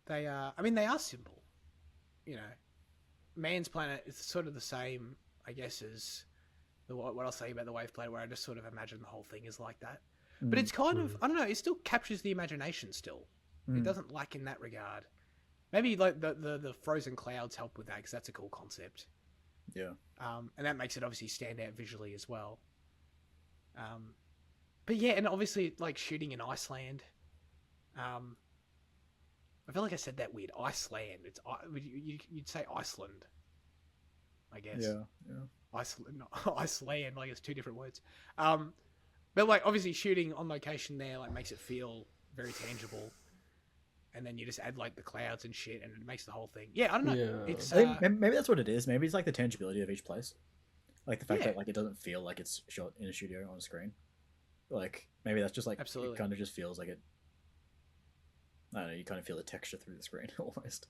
They are. I mean, they are simple. You know, Man's Planet is sort of the same, I guess, as what I'll say about the Wave Planet, where I just sort of imagine the whole thing is like that. But it's kind of, I don't know, it still captures the imagination still. It doesn't lack in that regard. Maybe like the frozen clouds help with that, because that's a cool concept. Yeah. And that makes it obviously stand out visually as well. But yeah, and obviously like shooting in Iceland. I feel like I said that weird. Iceland. It's you'd say Iceland, I guess. Yeah. Iceland, not Iceland. Like it's two different words. But like obviously shooting on location there like makes it feel very tangible. And then you just add like the clouds and shit, and it makes the whole thing. Yeah, I don't know. Yeah. It's I think maybe that's what it is. Maybe it's like the tangibility of each place, like the fact that like it doesn't feel like it's shot in a studio on a screen. Like maybe that's just like Absolutely. It kind of just feels like it. I don't know. You kind of feel the texture through the screen almost.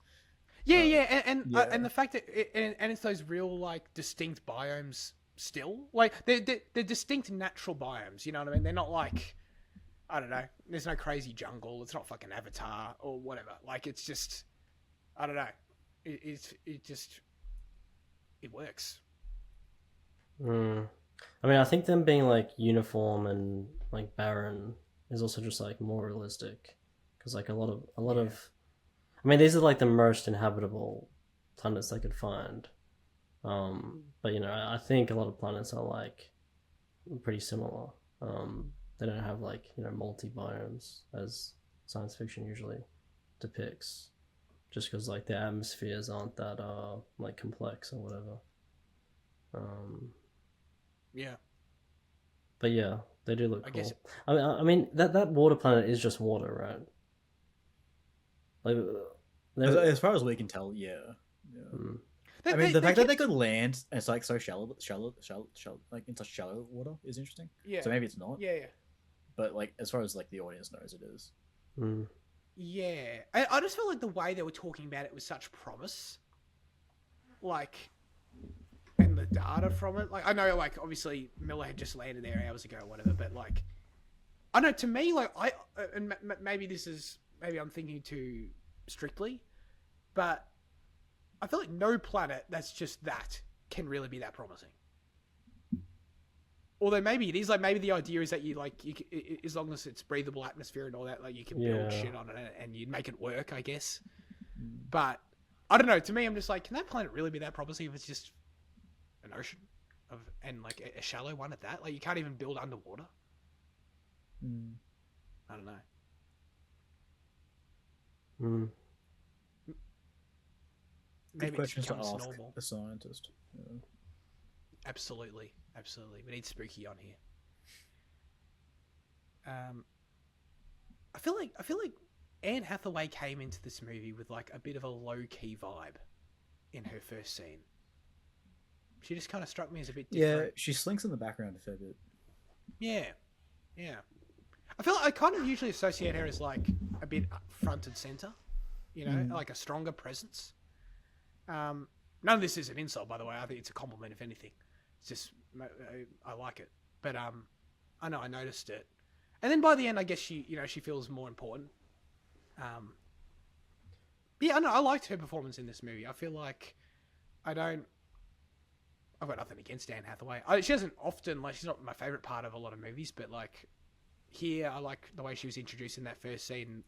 Yeah, and the fact that it's those real like distinct biomes still. Like they're distinct natural biomes. You know what I mean? They're not like, I don't know. There's no crazy jungle. It's not fucking Avatar or whatever. Like it's just, I don't know. It works. I mean, I think them being like uniform and like barren is also just like more realistic, because like a lot of, I mean, these are like the most inhabitable planets they could find. But you know, I think a lot of planets are like pretty similar. They don't have like, you know, multi-biomes as science fiction usually depicts, just because like the atmospheres aren't that like complex or whatever. Yeah. But yeah, they do look I cool. guess I mean that water planet is just water, right? Like As far as we can tell, yeah. I mean, the fact that they could land and it's like so shallow, like in such shallow water is interesting. Yeah. So maybe it's not. Yeah. But like, as far as like the audience knows, it is. Yeah. I just felt like the way they were talking about it was such promise. Like, and the data from it. Like, I know, like, obviously Miller had just landed there hours ago or whatever, but like, I don't know, to me, like, and maybe maybe I'm thinking too strictly, but I feel like no planet that's just that can really be that promising. Although maybe it is, like, maybe the idea is that you as long as it's breathable atmosphere and all that, like, you can build shit on it and you make it work, I guess. But I don't know. To me, I'm just like, can that planet really be that promising if it's just an ocean and like a shallow one at that? Like, you can't even build underwater. I don't know. Good questions to ask normal. a scientist. Yeah. Absolutely. We need Spooky on here. I feel like Anne Hathaway came into this movie with like a bit of a low key vibe in her first scene. She just kind of struck me as a bit different. Yeah, she slinks in the background a fair bit. Yeah. I feel like I kind of usually associate her as like a bit front and center, you know, like a stronger presence. None of this is an insult, by the way. I think it's a compliment, if anything. It's just I like it, but I know I noticed it, and then by the end, I guess she feels more important. Yeah, I know I liked her performance in this movie. I feel like I've got nothing against Anne Hathaway. She doesn't often, like, she's not my favorite part of a lot of movies, but like here, I like the way she was introduced in that first scene,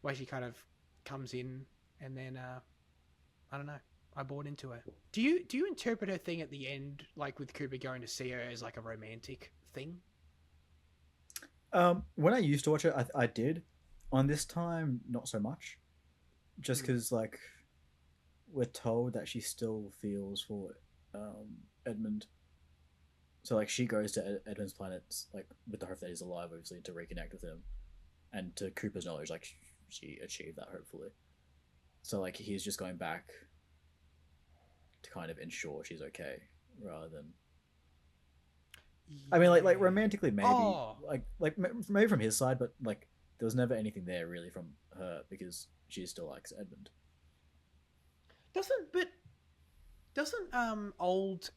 the way she kind of comes in, and then I don't know, I bought into her. Do you interpret her thing at the end, like with Cooper going to see her, as like a romantic thing? When I used to watch it, I did. On this time, not so much. Just because, like, we're told that she still feels for Edmund. So, like, she goes to Edmund's planet, like, with the hope that he's alive, obviously, to reconnect with him. And to Cooper's knowledge, like, she achieved that, hopefully. So, like, he's just going back to kind of ensure she's okay, rather than... I mean, like romantically, maybe. Oh. Like maybe from his side, but, like, there was never anything there, really, from her, because she still likes Edmund. Doesn't old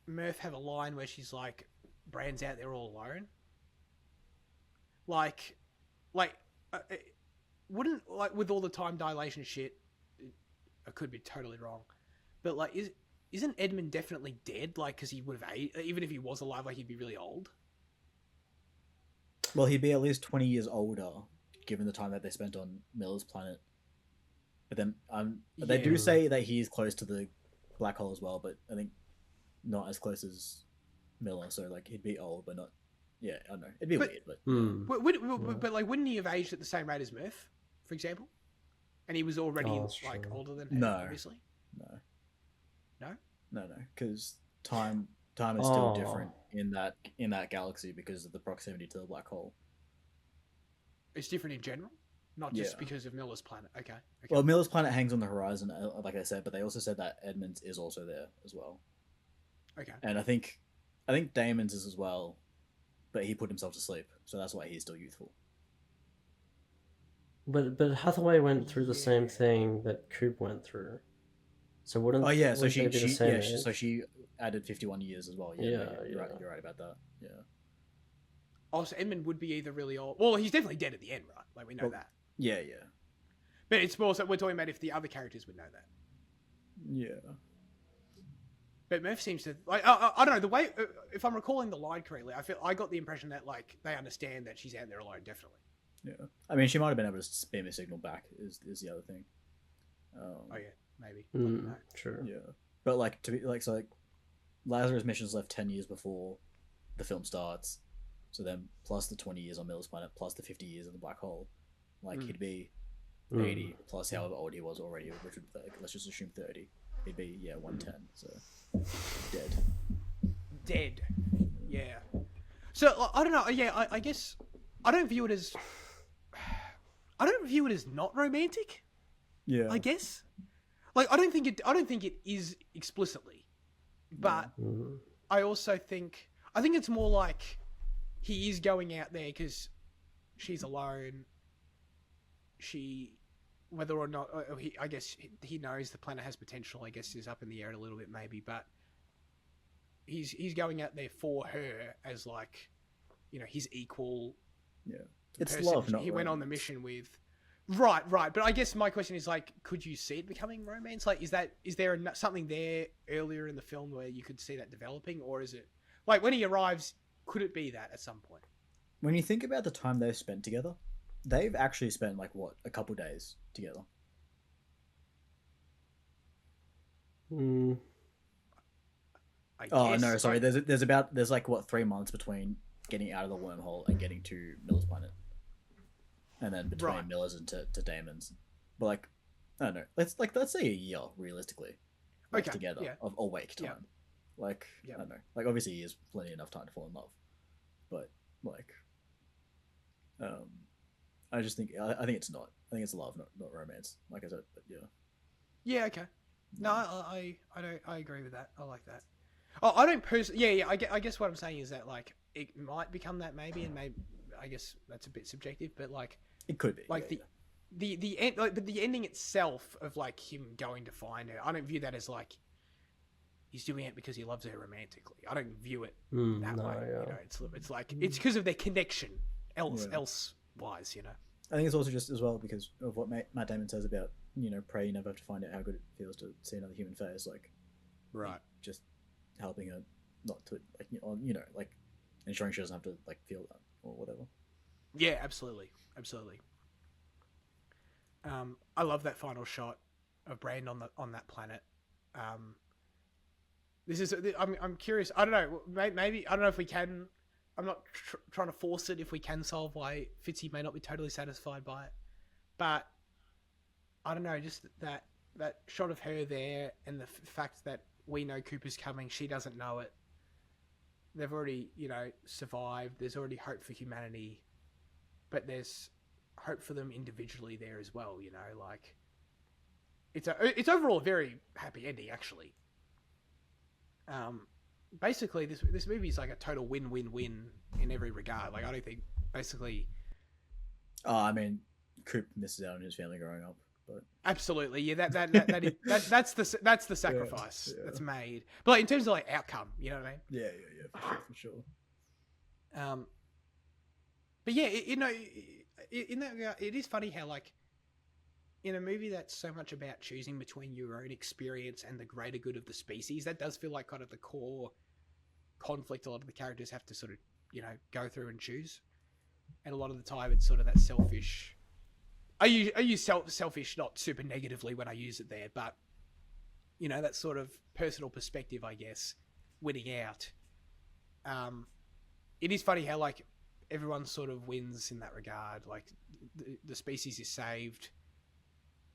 Murph have a line where she's like, Brand's out there all alone? Wouldn't, like, with all the time dilation shit, I could be totally wrong, but like, isn't Edmund definitely dead? Like, because he would have aged, even if he was alive, like, he'd be really old. Well, he'd be at least 20 years older, given the time that they spent on Miller's planet. But then they do say that he's close to the black hole as well, but I think not as close as Miller. So, like, he'd be old, but not... Yeah, I don't know. It'd be weird, but... But like, wouldn't he have aged at the same rate as Murph, for example? And he was already, like, true. older than No. her, obviously? No? No, because time is still different in that galaxy because of the proximity to the black hole. It's different in general? Not just because of Miller's planet. Okay. Well, Miller's planet hangs on the horizon, like I said, but they also said that Edmund's is also there as well. Okay. And I think Damon's is as well, but he put himself to sleep, so that's why he's still youthful. But Hathaway went through the same thing that Coop went through. So wouldn't? Oh yeah, so wouldn't they be the same age? so she added 51 years as well. Yeah, you're right about that. Yeah. Oh, so Edmund would be either really old. Well, he's definitely dead at the end, right? Like, we know that. Yeah. But it's more so we're talking about if the other characters would know that. Yeah. But Murph seems to, like, I don't know, the way, if I'm recalling the line correctly, I got the impression that, like, they understand that she's out there alone, definitely. Yeah. I mean, she might have been able to beam a signal back. Is the other thing. Oh yeah, maybe. Sure. Yeah. But, like, to be like, so, like, Lazarus mission's left 10 years before the film starts. So then, plus the 20 years on Miller's planet, plus the 50 years in the black hole, like, he'd be 80 plus however old he was already, which would, like, let's just assume 30. He'd be 110. So dead. Yeah. So I don't know. Yeah, I guess I don't view it as not romantic. Yeah. I guess. Like, I don't think it is explicitly, but I also think it's more like he is going out there because she's alone. Whether or not, I guess he knows the planet has potential, I guess, is up in the air a little bit maybe, but he's going out there for her as, like, you know, his equal. Yeah. It's love, not he went romance. on the mission with. Right. But I guess my question is, like, could you see it becoming romance? Like, is there something there earlier in the film where you could see that developing, or is it like when he arrives? Could it be that at some point? When you think about the time they've spent together, they've actually spent, like, what, a couple days together. I guess, no, sorry. There's like, what, 3 months between getting out of the wormhole and getting to Miller's planet, and then between Miller's and to Damon's. But, like, I don't know. Let's say a year realistically, like, together of awake time. Yeah. Like, I don't know. Like, obviously, he has plenty enough time to fall in love, but, like, I just think I think it's not. I think it's love, not romance. Like I said, but yeah. Yeah. Okay. No, I agree with that. I like that. Oh, I don't personally. Yeah. I guess what I'm saying is that, like, it might become that maybe, and maybe I guess that's a bit subjective, but, like, It could be. Like yeah, the end, like, but the ending itself of like him going to find her, I don't view that as like he's doing it because he loves her romantically. I don't view it that no, way. yeah. You know, it's like it's because of their connection. Yeah. Elsewise, you know. I think it's also just as well because of what Matt Damon says about, you know, pray you never have to find out how good it feels to see another human face. Like, Right. just helping her not to, like, you know, like, ensuring she doesn't have to, like, feel that or whatever. Yeah, absolutely, absolutely. I love that final shot of Brand on that planet. This is I'm curious. I don't know. Maybe I don't know if we can. I'm not trying to force it. If we can solve why Fitzy may not be totally satisfied by it, but I don't know. Just that shot of her there and the fact that we know Cooper's coming, she doesn't know it. They've already, you know, survived. There's already hope for humanity, but there's hope for them individually there as well. You know, like it's overall a very happy ending, actually. Basically, this movie is like a total win-win-win in every regard. Like, I don't think basically. Oh, I mean, Coop misses out on his family growing up, but Absolutely, yeah. That's the sacrifice that's made. But like, in terms of like outcome, you know what I mean? yeah, for sure. But yeah, you know, in that regard, it is funny how like in a movie that's so much about choosing between your own experience and the greater good of the species, that does feel like kind of the core conflict a lot of the characters have to sort of, you know, go through and choose. And a lot of the time it's sort of that selfish. I use selfish not super negatively when I use it there, but you know, that sort of personal perspective, I guess, winning out. It is funny how like everyone sort of wins in that regard. Like the species is saved.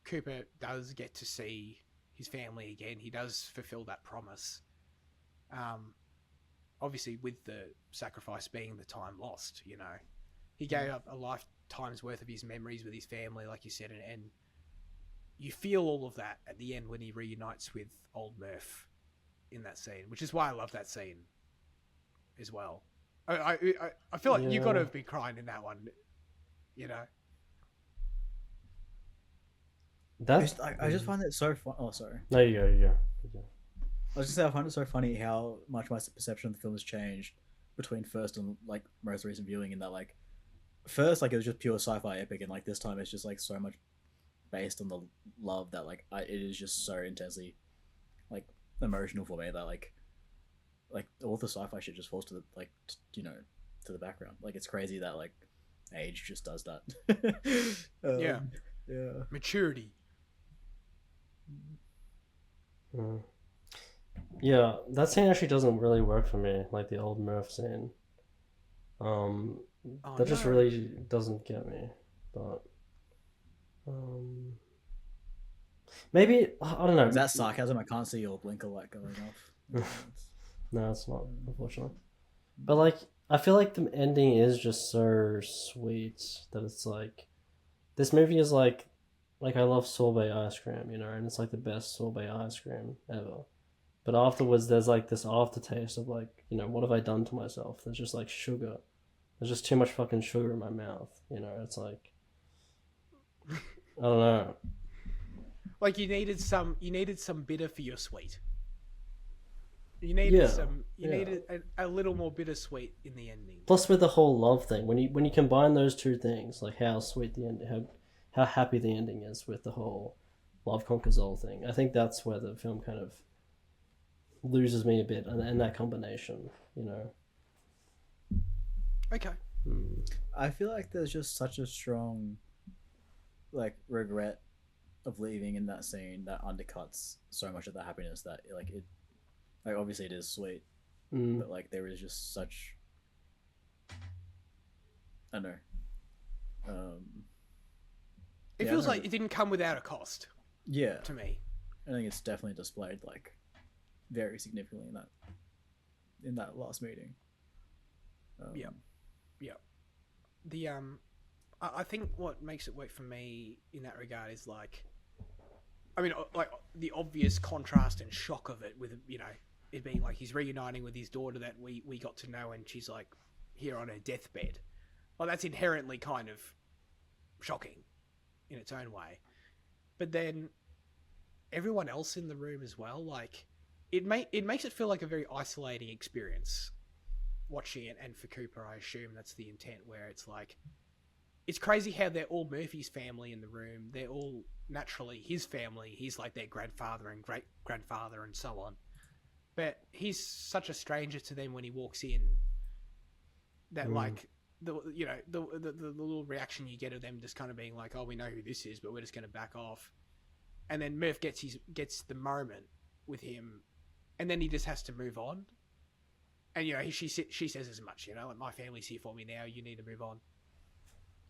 Cooper does get to see his family again. He does fulfill that promise. Obviously with the sacrifice being the time lost, you know. He gave up a lifetime's worth of his memories with his family, like you said, and you feel all of that at the end when he reunites with old Murph in that scene, which is why I love that scene as well. I feel like you've got to have been crying in that one, you know. I just find it so fun. Oh, sorry. No, you go. I was just saying, I find it so funny how much my perception of the film has changed between first and like most recent viewing. In that, like, first, like, it was just pure sci-fi epic, and like this time it's just like so much based on the love that like it is just so intensely like emotional for me that like all the sci-fi shit just falls to the you know, to the background. Like, it's crazy that like age just does that. Yeah. Maturity. Yeah, that scene actually doesn't really work for me, like the old Murph scene. That just really doesn't get me. But maybe I don't know. Is that sarcasm? I can't see your blinker light going off. No, it's not, unfortunately. But like, I feel like the ending is just so sweet that it's like, this movie is like I love sorbet ice cream, you know, and it's like the best sorbet ice cream ever. But afterwards, there's like this aftertaste of like, you know, what have I done to myself? There's just like sugar. There's just too much fucking sugar in my mouth, you know. It's like, I don't know. Like you needed some bitter for your sweet. You needed needed a little more bittersweet in the ending. Plus, with the whole love thing, when you combine those two things, like how sweet the ending, how happy the ending is with the whole love conquers all thing, I think that's where the film kind of loses me a bit, and that combination, you know. Okay. I feel like there's just such a strong like regret of leaving in that scene that undercuts so much of the happiness that like it. Like, obviously it is sweet, but like there is just such, I don't know. It feels like it didn't come without a cost. Yeah. To me, I think it's definitely displayed like very significantly in that last meeting. Yeah. The I think what makes it work for me in that regard is like, I mean, like the obvious contrast and shock of it with, you know, it being like he's reuniting with his daughter that we got to know, and she's like here on her deathbed. Well, that's inherently kind of shocking in its own way. But then everyone else in the room as well, like it makes it feel like a very isolating experience watching it. And for Cooper, I assume that's the intent, where it's like, it's crazy how they're all Murphy's family in the room. They're all naturally his family. He's like their grandfather and great grandfather and so on. But he's such a stranger to them when he walks in that like the little reaction you get of them just kind of being like, oh, we know who this is, but we're just going to back off. And then Murph gets the moment with him, and then he just has to move on. And she says as much, like, my family's here for me now. You need to move on.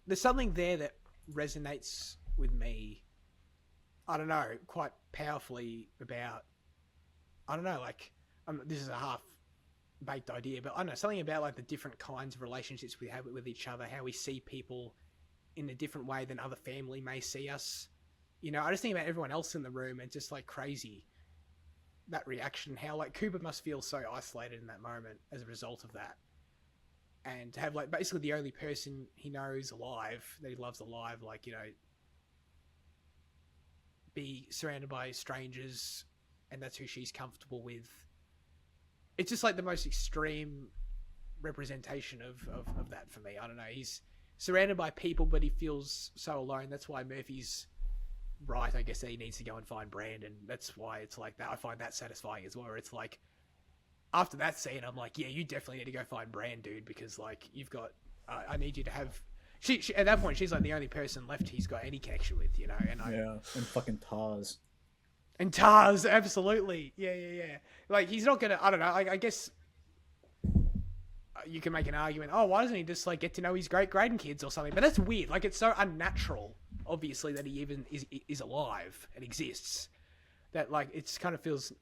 There's something there that resonates with me. I don't know, quite powerfully about. I don't know, like, this is a half-baked idea, but I don't know, something about like the different kinds of relationships we have with each other, how we see people in a different way than other family may see us. I just think about everyone else in the room and just like crazy, that reaction, how like Cooper must feel so isolated in that moment as a result of that. And to have like basically the only person he knows alive, that he loves alive, like, be surrounded by strangers, and that's who she's comfortable with. It's just like the most extreme representation of that for me. I don't know. He's surrounded by people, but he feels so alone. That's why Murphy's right, I guess, that he needs to go and find Brandon. That's why it's like that. I find that satisfying as well. Where it's like, after that scene, I'm like, yeah, you definitely need to go find Brand, dude, because like you've got, I need you to have. She at that point, she's like the only person left he's got any connection with, And and fucking Tars. And Tars, absolutely, yeah. Like he's not gonna. I don't know. I guess you can make an argument. Oh, why doesn't he just like get to know his great grandkids or something? But that's weird. Like it's so unnatural, obviously, that he even is alive and exists. That like it's kind of feels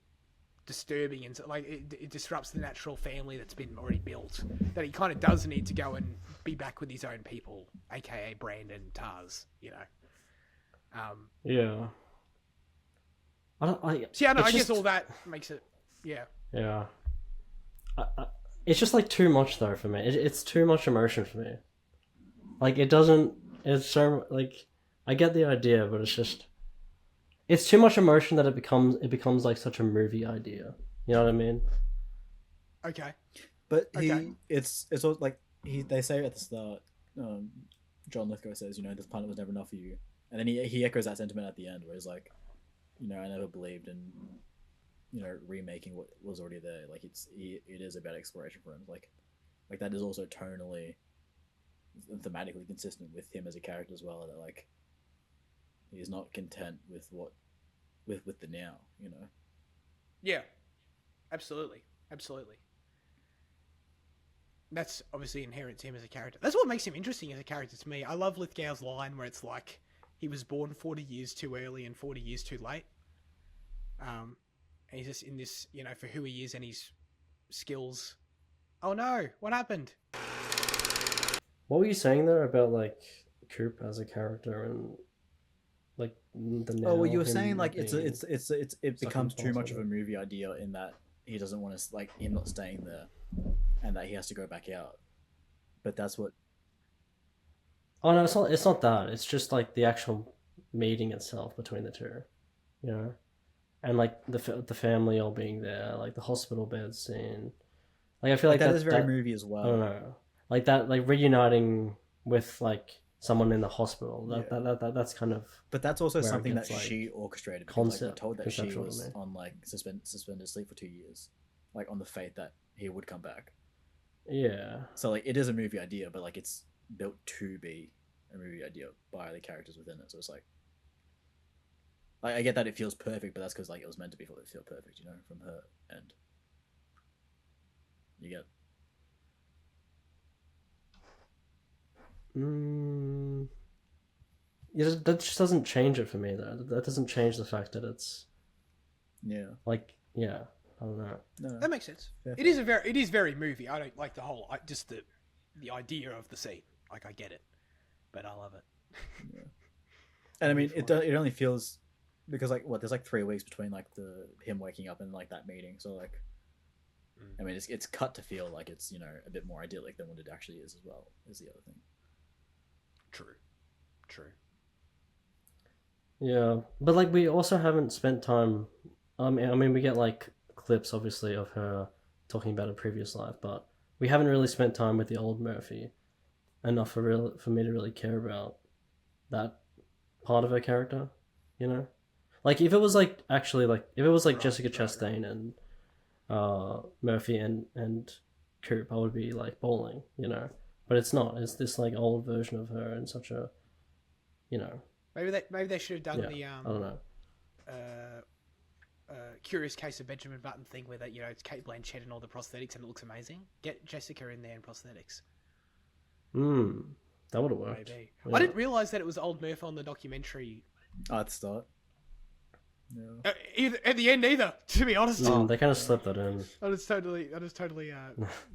disturbing, and like it disrupts the natural family that's been already built. That he kind of does need to go and be back with his own people, aka Brandon, Tars. Yeah. I guess all that makes it. Yeah. Yeah. It's just like too much though for me. It's too much emotion for me. Like it doesn't. It's so like I get the idea, but it's too much emotion that it becomes like such a movie idea. You know what I mean? Okay. But it's all like they say at the start. John Lithgow says, this planet was never enough for you, and then he echoes that sentiment at the end, where he's like, I never believed in, remaking what was already there. Like it is about exploration for him. Like that is also tonally, thematically consistent with him as a character as well. That like he's not content with the now. Yeah, absolutely. That's obviously inherent to him as a character. That's what makes him interesting as a character to me. I love Lithgow's line where it's like, he was born 40 years too early and 40 years too late. And he's just in this, for who he is and his skills. Oh no, what happened? What were you saying there about like Coop as a character and like the now? Oh, well, you were saying like it becomes too much of a movie idea in that he doesn't want to, like, him not staying there, and that he has to go back out. But that's what. Oh no, it's not that. It's just like the actual meeting itself between the two, and like the family all being there, like the hospital bed scene. Like I feel like that is very movie as well. I don't know, like that, like reuniting with like someone in the hospital. That's kind of. But that's also something that like, she orchestrated. Concept. Like, told that she was on like suspended sleep for 2 years, like on the faith that he would come back. Yeah. So like it is a movie idea, but like it's built to be a movie idea by the characters within it. So it's like I get that it feels perfect, but that's because like it was meant to be feel perfect, from her end. You get. Yeah, that just doesn't change it for me though. That doesn't change the fact that it's. Yeah. Like yeah, I don't know. No. That makes sense. Fair. It is very movie. I don't like the whole, just the idea of the scene. Like I get it, but I love it. Yeah. And I mean, it only feels because like there's like 3 weeks between like him waking up and like that meeting. So like, I mean, it's cut to feel like it's a bit more idyllic than what it actually is as well. Is the other thing. True. True. Yeah, but like we also haven't spent time. I mean, we get like clips, obviously, of her talking about her previous life, but we haven't really spent time with the old Murphy enough for me to really care about that part of her character. You know, like if it was like actually like if it was like Right, Jessica right. Chastain and Murphy and Coop, I would be like bawling. You know, but it's not. It's this like old version of her in such a, you know, Maybe they should have done yeah. the I don't know. Curious Case of Benjamin Button thing where that it's Kate Blanchett and all the prosthetics and it looks amazing. Get Jessica in there in prosthetics. That would have worked. Maybe. Yeah. I didn't realize that it was old Murph on the documentary. At the start. Yeah. At the end either. To be honest, They kind of slipped that in. I was totally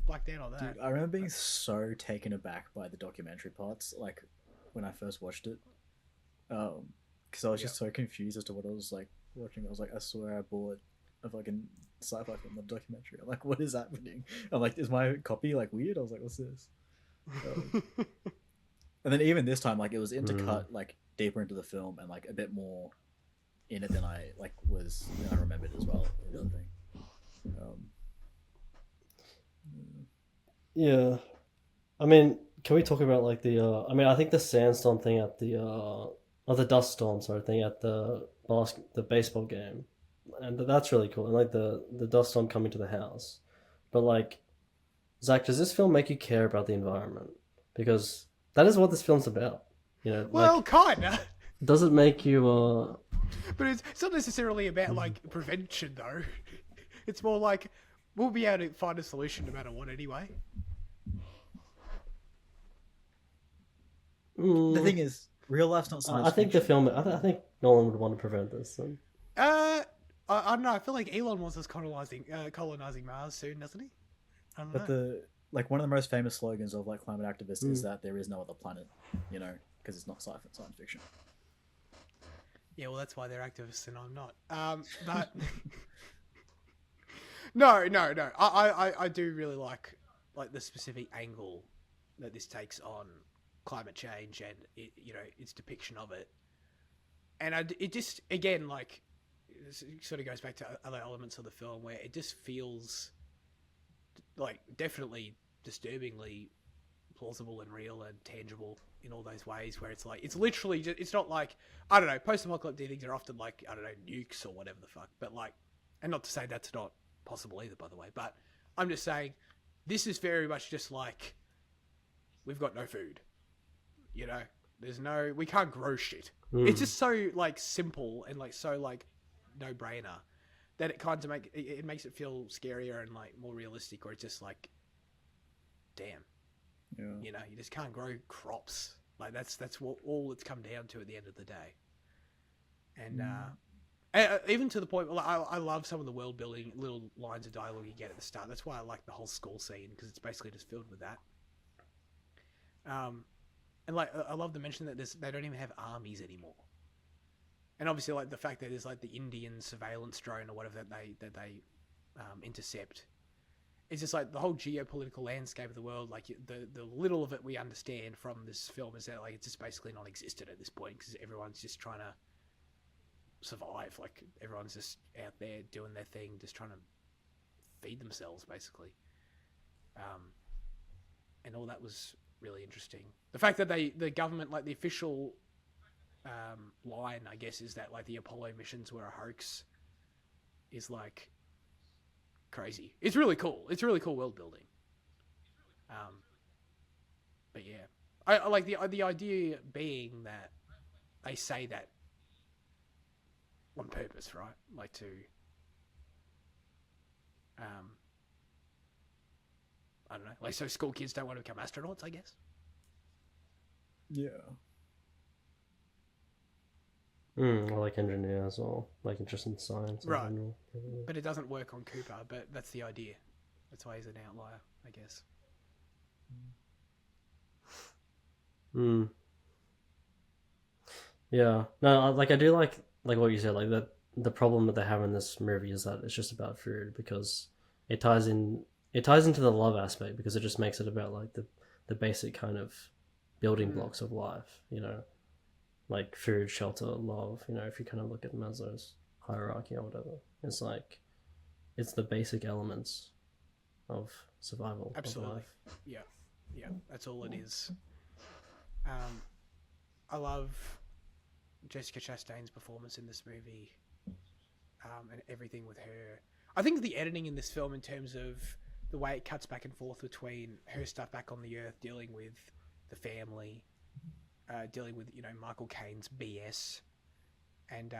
blacked out on that. Dude, I remember being so taken aback by the documentary parts, like when I first watched it. Because I was just so confused as to what I was like watching. I was like, I swear I bought a fucking sci-fi film, not a documentary. I'm like, what is happening? I'm like, is my copy like weird? I was like, what's this? And then even this time, like it was intercut like deeper into the film and like a bit more in it than I remembered as well. The other thing. Yeah, I mean, can we talk about like the? I mean, I think the sandstorm thing at the the dust storm thing at the baseball game, and that's really cool. And like the dust storm coming to the house, but like, Zach, does this film make you care about the environment? Because that is what this film's about. You know, Well, like, kinda. does it make you But it's not necessarily about like prevention though. It's more like we'll be able to find a solution no matter what anyway. The thing is, real life's not science I think the fiction. film. I think Nolan would want to prevent this. So. I don't know. I feel like Elon wants us colonizing Mars soon, doesn't he? I don't But know. one of the most famous slogans of like climate activists is that there is no other planet, because it's not science fiction. Yeah, well, that's why they're activists and I'm not. But no. I do really like the specific angle that this takes on climate change and its depiction of it. And it just again it sort of goes back to other elements of the film where it just feels like definitely disturbingly plausible and real and tangible in all those ways where it's like it's literally just, it's not like I don't know, post-apocalyptic things are often like I don't know, nukes or whatever the fuck, but like, and not to say that's not possible either, by the way, but I'm just saying this is very much just like we've got no food, we can't grow shit. It's just so like simple and like so like no brainer that it kind of makes it feel scarier and like more realistic, or it's just like damn. Yeah. You just can't grow crops. Like that's what all it's come down to at the end of the day. And even to the point, like, I love some of the world building little lines of dialogue you get at the start. That's why I like the whole school scene because it's basically just filled with that. And like I love the mention that they don't even have armies anymore. And obviously, like the fact that there's like the Indian surveillance drone or whatever that they intercept. It's just like the whole geopolitical landscape of the world, like the little of it we understand from this film is that like it's just basically non-existent at this point because everyone's just trying to survive. Like everyone's just out there doing their thing, just trying to feed themselves basically. And all that was really interesting. The fact that the government, like the official line, I guess, is that like the Apollo missions were a hoax is like crazy. It's really cool. It's really cool world building. But yeah, I like the idea being that they say that on purpose, right? Like to I don't know, like so school kids don't want to become astronauts, I guess. Yeah. Or like engineers or like interested in science. Right. But it doesn't work on Cooper, but that's the idea. That's why he's an outlier, I guess. Yeah. No, like I do like what you said, like that the problem that they have in this movie is that it's just about food because it ties into the love aspect because it just makes it about like the basic kind of building blocks of life, like food, shelter, love. You know, if you kind of look at Maslow's hierarchy or whatever, it's like it's the basic elements of survival. Absolutely. Of life. Yeah, that's all it is. I love Jessica Chastain's performance in this movie, and everything with her. I think the editing in this film, in terms of the way it cuts back and forth between her stuff back on the Earth, dealing with the family, dealing with Michael Caine's BS, and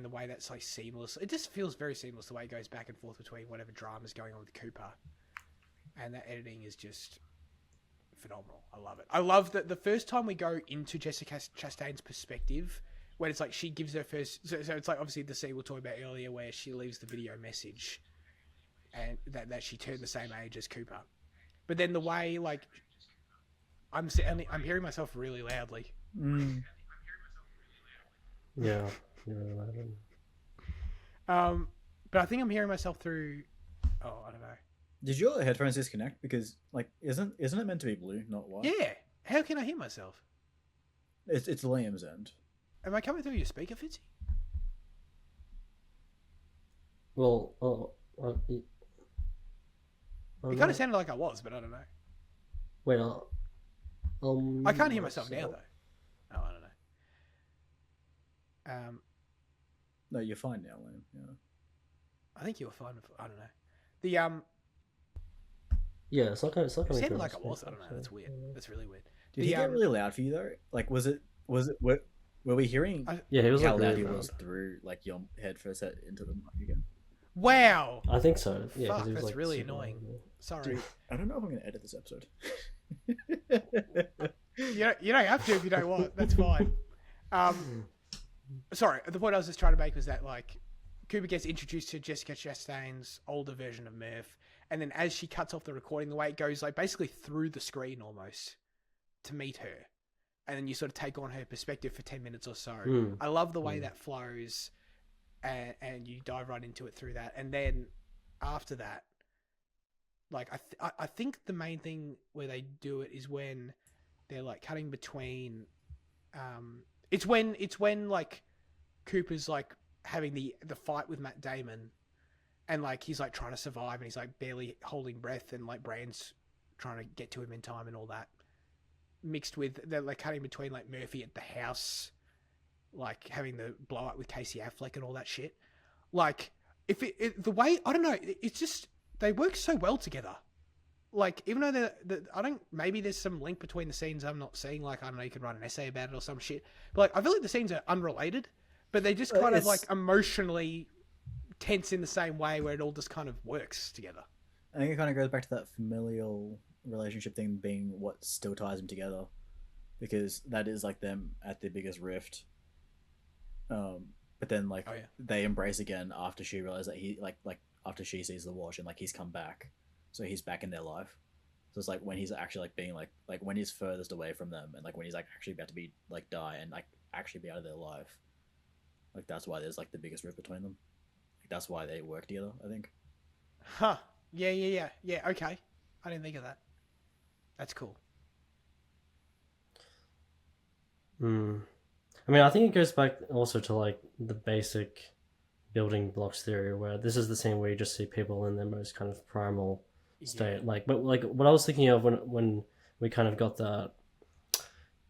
the way that's like seamless. It just feels very seamless the way it goes back and forth between whatever drama's going on with Cooper, and that editing is just phenomenal. I love it. I love that the first time we go into Jessica Chastain's perspective, when it's like she gives her first, so it's like obviously the scene we were talking about earlier where she leaves the video message, and that she turned the same age as Cooper, but then the way like I'm hearing myself really loudly. Yeah, you're really loud. But I think I'm hearing myself through. Oh, I don't know. Did your headphones disconnect? Because like, isn't it meant to be blue, not white? Yeah. How can I hear myself? It's Liam's end. Am I coming through your speaker, Fitzy? Well, It kind of sounded like I was, but I don't know. Wait, I can't hear myself now, though. Oh, I don't know. No, you're fine now, Liam. Yeah. I think you were fine before. I don't know. The yeah, it's not it sounded like I was. I don't know. That's weird. That's really weird. Did he get really loud for you though? Like, were we hearing? Yeah, he was how like loud really he loud. was through like your headphones set into the mic again. Wow. I think so. Yeah, 'cause Fuck, he was, that's like, really super annoying. loud, yeah. Sorry. Dude, I don't know if I'm gonna edit this episode. You don't have to if you don't want. That's fine. Sorry. The point I was just trying to make was that like Cooper gets introduced to Jessica Chastain's older version of Murph, and then as she cuts off the recording, the way it goes like basically through the screen almost to meet her, and then you sort of take on her perspective for 10 minutes or so. I love the way that flows, and you dive right into it through that, and then after that, like I think the main thing where they do it is when they're like cutting between. It's when like Cooper's like having the fight with Matt Damon, and like he's like trying to survive, and he's like barely holding breath, and like Brand's trying to get to him in time and all that. Mixed with they're like cutting between like Murphy at the house, like having the blow up with Casey Affleck and all that shit. Like if the way I don't know, it's just they work so well together. Like even though maybe there's some link between the scenes I'm not seeing. Like I don't know, you could write an essay about it or some shit. But like I feel like the scenes are unrelated, but they just kind of like emotionally tense in the same way where it all just kind of works together. I think it kind of goes back to that familial relationship thing being what still ties them together, because that is like them at their biggest rift. But then like they embrace again after she realizes that he like after she sees the watch and like he's come back, so he's back in their life. So it's like when he's actually like being like when he's furthest away from them, and like when he's like actually about to be like die and like actually be out of their life. Like that's why there's like the biggest rift between them. Like that's why they work together, I think. Huh. Yeah. Okay. I didn't think of that. That's cool. I mean, I think it goes back also to like the basic building blocks theory, where this is the scene where you just see people in their most kind of primal state. Like, but like what I was thinking of when we kind of got that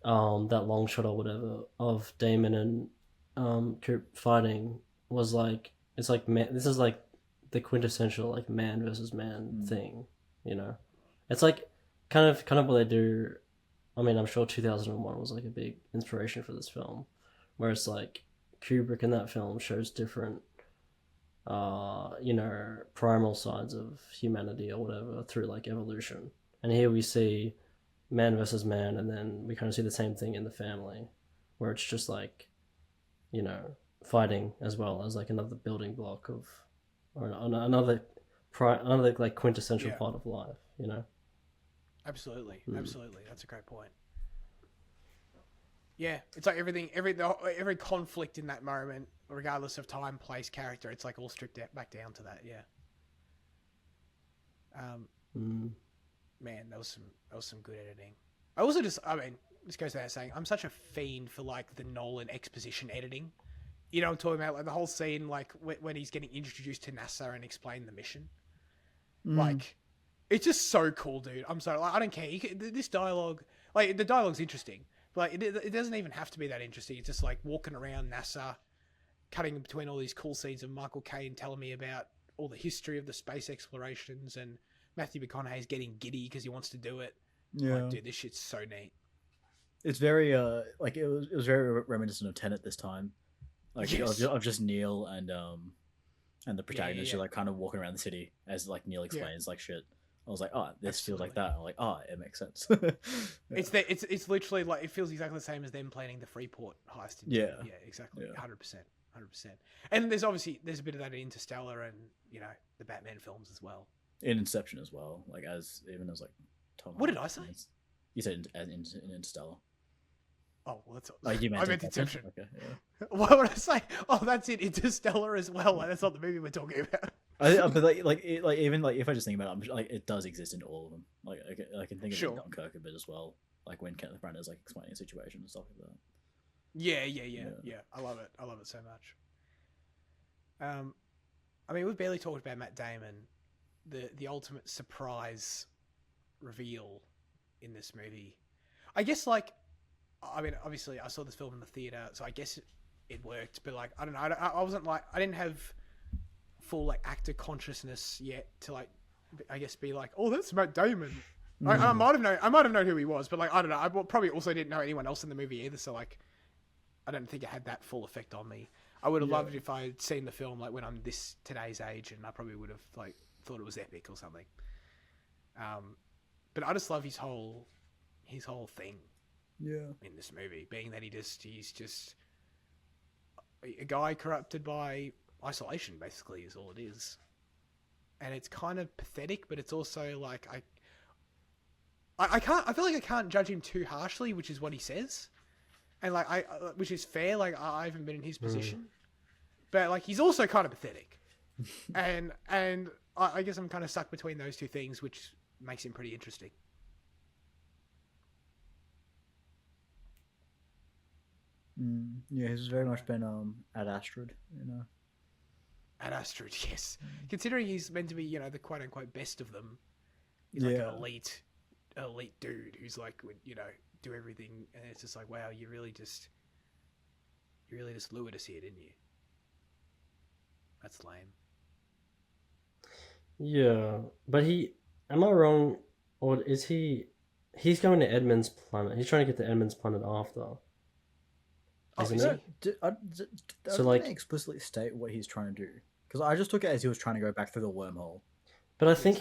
that long shot or whatever of Damon and Coop fighting was like, it's like this is like the quintessential like man versus man thing, you know. It's like kind of what they do. I mean, I'm sure 2001 was like a big inspiration for this film, where it's like Kubrick in that film shows different you know, primal sides of humanity or whatever through like evolution. And here we see man versus man, and then we kind of see the same thing in the family, where it's just like, you know, fighting as well as like another building block of, or another like quintessential part of life, you know. Absolutely. That's a great point. Yeah, it's like every conflict in that moment, regardless of time, place, character, it's like all stripped out back down to that. Yeah. Man, that was some good editing. I mean, this goes without saying, I'm such a fiend for like the Nolan exposition editing. You know what I'm talking about? Like the whole scene, like when he's getting introduced to NASA and explain the mission. Like, it's just so cool, dude. I'm sorry, like, I don't care. This dialogue, like the dialogue's interesting, but like, it doesn't even have to be that interesting. It's just like walking around NASA, cutting between all these cool scenes of Michael Caine telling me about all the history of the space explorations, and Matthew McConaughey's getting giddy because he wants to do it. Yeah, like, dude, this shit's so neat. it's very like it was very reminiscent of Tenet this time, like Yes. of just Neil and the protagonist yeah. are like kind of walking around the city as like Neil explains like shit. I was like, oh, this feels like Absolutely. that. I'm like, oh, it makes sense. It's literally like, it feels exactly the same as them planning the Freeport heist. Yeah. Yeah, exactly. Yeah. 100%. And there's a bit of that in Interstellar and, you know, the Batman films as well. In Inception as well, like as like Tom. What did I say? You said in Interstellar. Oh, well, that's Like you meant I meant Inception. Okay, yeah. What would I say? Oh, that's it. Interstellar as well. Like, that's not the movie we're talking about. But like even like if I just think about it, like it does exist in all of them. Like I can think of Sure. Dunkirk a bit as well. Like when Kenneth Branagh's like explaining a situation and stuff like that. Yeah. I love it so much. I mean, we've barely talked about Matt Damon, the ultimate surprise reveal in this movie. I guess, like, I mean, obviously I saw this film in the theater, so I guess it worked. But like, I don't know, I wasn't like, I didn't have full like actor consciousness yet to like, I guess, be like, oh, that's Matt Damon. Like, I might have known who he was, but like, I don't know. I probably also didn't know anyone else in the movie either. So like, I don't think it had that full effect on me. I would have loved it if I had seen the film like when I'm today's age, and I probably would have like thought it was epic or something. But I just love his whole thing. Yeah. In this movie, being that he's just a guy corrupted by isolation, basically, is all it is. And it's kind of pathetic, but it's also like I feel like I can't judge him too harshly, which is what he says, and like which is fair. Like, I haven't been in his position, but like he's also kind of pathetic, and I guess I'm kind of stuck between those two things, which makes him pretty interesting. Yeah, he's very much been at Astrid, you know. Ad Astrid, yes. Considering he's meant to be, you know, the quote unquote best of them, he's like an elite dude who's like, would, you know, do everything, and it's just like, wow, you really just lured us here, didn't you? That's lame. Yeah, but am I wrong, or is he's going to Edmund's planet? He's trying to get to Edmund's planet after. Isn't he? So like, they explicitly state what he's trying to do, because I just took it as he was trying to go back through the wormhole. But I think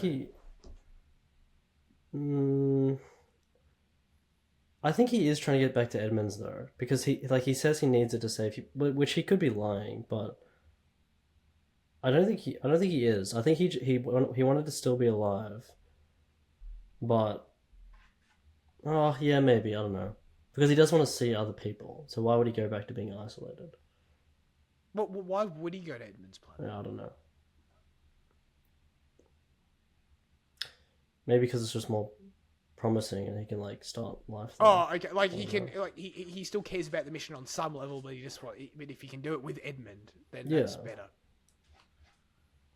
I think he is trying to get back to Edmund's though, because he says he needs it to save you, which he could be lying, but I don't think he is. I think he wanted to still be alive, but oh yeah, maybe, I don't know. Because he does want to see other people, so why would he go back to being isolated? Well, why would he go to Edmund's planet? Yeah, I don't know. Maybe because it's just more promising, and he can like start life there. Oh, okay. Like he can, like he still cares about the mission on some level, but but if he can do it with Edmund, then that's better.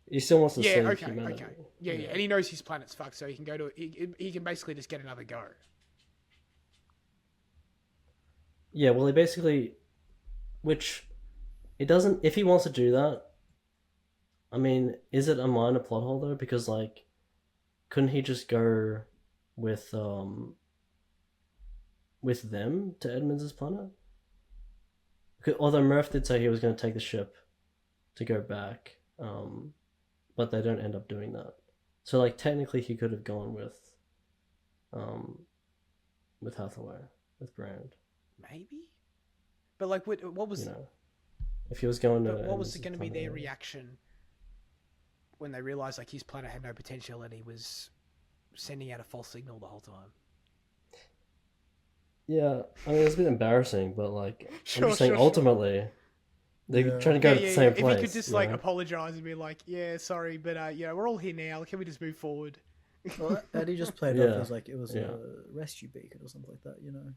He still wants to save okay, humanity. okay. Yeah, and he knows his planet's fucked, so he can go to he can basically just get another go. Yeah, well, he basically, which it doesn't. If he wants to do that, I mean, is it a minor plot hole though? Because like, couldn't he just go with them to Edmund's planet? Although Murph did say he was going to take the ship to go back, but they don't end up doing that. So like, technically, he could have gone with Hathaway, with Brand. Maybe, but like, what was if he was going to? What was going to be their reaction when they realized like his planet had no potential and he was sending out a false signal the whole time? Yeah, I mean, it's a bit embarrassing, but like, I'm just saying, ultimately, they're trying to go to the same place. If he could just like apologize and be like, "Yeah, sorry, but we're all here now. Can we just move forward?" Well, Eddie just played it off as like it was a rescue beacon or something like that, you know.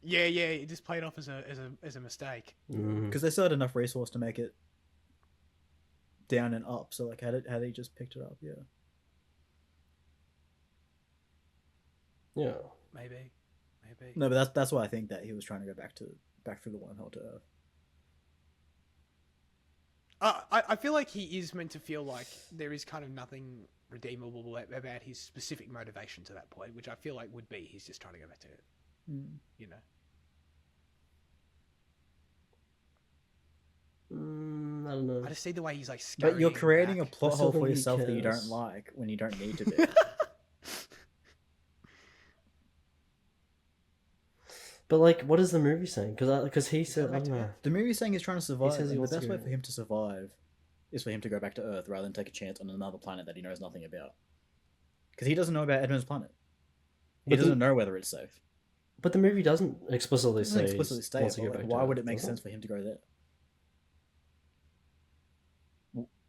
Yeah, it just played off as a mistake. Because they still had enough resource to make it down and up. So like, had he just picked it up? Yeah. Yeah. Maybe. No, but that's why I think that he was trying to go back through the wormhole to Earth. I feel like he is meant to feel like there is kind of nothing redeemable about his specific motivation to that point, which I feel like would be he's just trying to go back to Earth. You know. I don't know. I just see the way he's like scurrying. But you're creating back. a plot I still hole for think he yourself that you don't cares. like when you don't need to be. But like, what is the movie saying? Because he said, I don't know. The movie's saying he's trying to survive. says he And the wants to best way go- for him to survive is for him to go back to Earth rather than take a chance on another planet that he knows nothing about. Because he doesn't know about Edmund's planet. He But doesn't know whether it's safe. But the movie doesn't explicitly It doesn't say explicitly he state wants it, to but go like, back why to would Earth, it make doesn't sense for him to go there?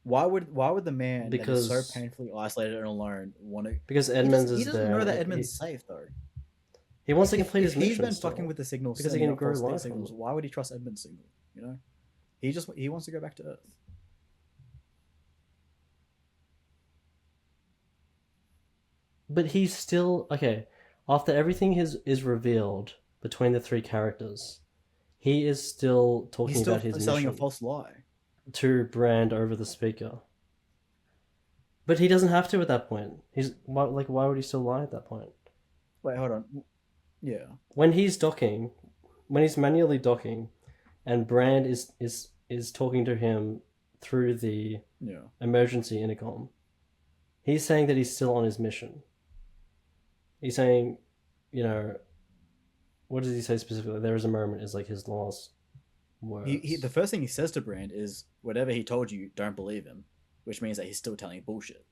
Why would the man that is Because- so painfully isolated and alone want to? Because Edmonds he is doesn't there. know that like, Edmund's safe though. he wants to If- complete his if he's mission. been still. fucking with the signals Because he sending can up grow false life from signals. it. Why would he trust Edmund's signal? You know, he wants to go back to Earth. But he's still okay. After everything is revealed between the three characters, he is still talking He's still about his selling mission a false lie. to Brand over the speaker. But he doesn't have to at that point. Why would he still lie at that point? Wait, hold on. Yeah. When he's docking, when he's manually docking, and Brand is talking to him through the Yeah. emergency intercom, he's saying that he's still on his mission. He's saying, you know, what does he say specifically? There is a moment is like his last words. The first thing he says to Brand is, "Whatever he told you, don't believe him," which means that he's still telling bullshit.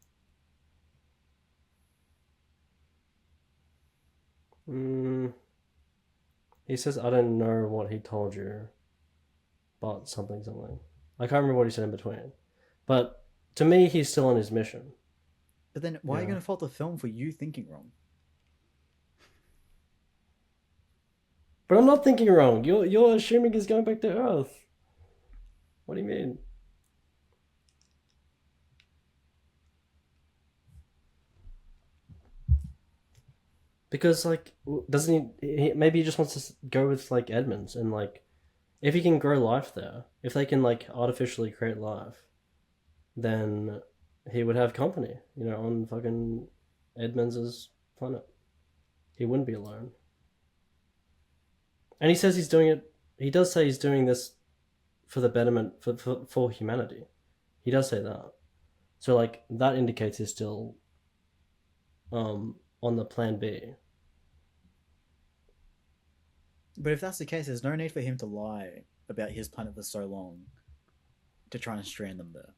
He says, "I don't know what he told you, but something. I can't remember what he said in between. But to me, he's still on his mission. But then, why are you Yeah. going to fault the film for you thinking wrong? But I'm not thinking wrong. You're assuming he's going back to Earth. What do you mean? Because like, doesn't he? Maybe he just wants to go with like Edmonds and like, if he can grow life there, if they can like artificially create life, then he would have company. You know, on fucking Edmonds' planet, he wouldn't be alone. And he says he's doing it. He does say he's doing this for the betterment for humanity. He does say that. So like that indicates he's still on the plan B. But if that's the case, there's no need for him to lie about his planet for so long to try and strand them there.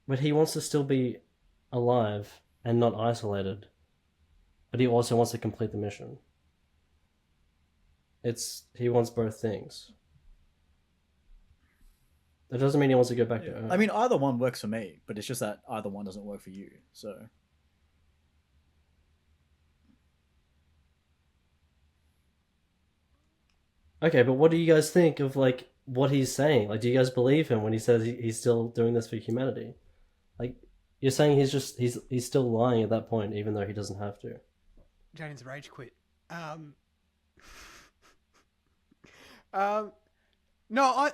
But he wants to still be alive and not isolated. But he also wants to complete the mission. He wants both things. That doesn't mean he wants to go back to Earth. I mean, either one works for me, but it's just that either one doesn't work for you. So okay, but what do you guys think of like what he's saying? Like, do you guys believe him when he says he's still doing this for humanity? Like, you're saying he's still lying at that point, even though he doesn't have to. Jaden's rage quit. No,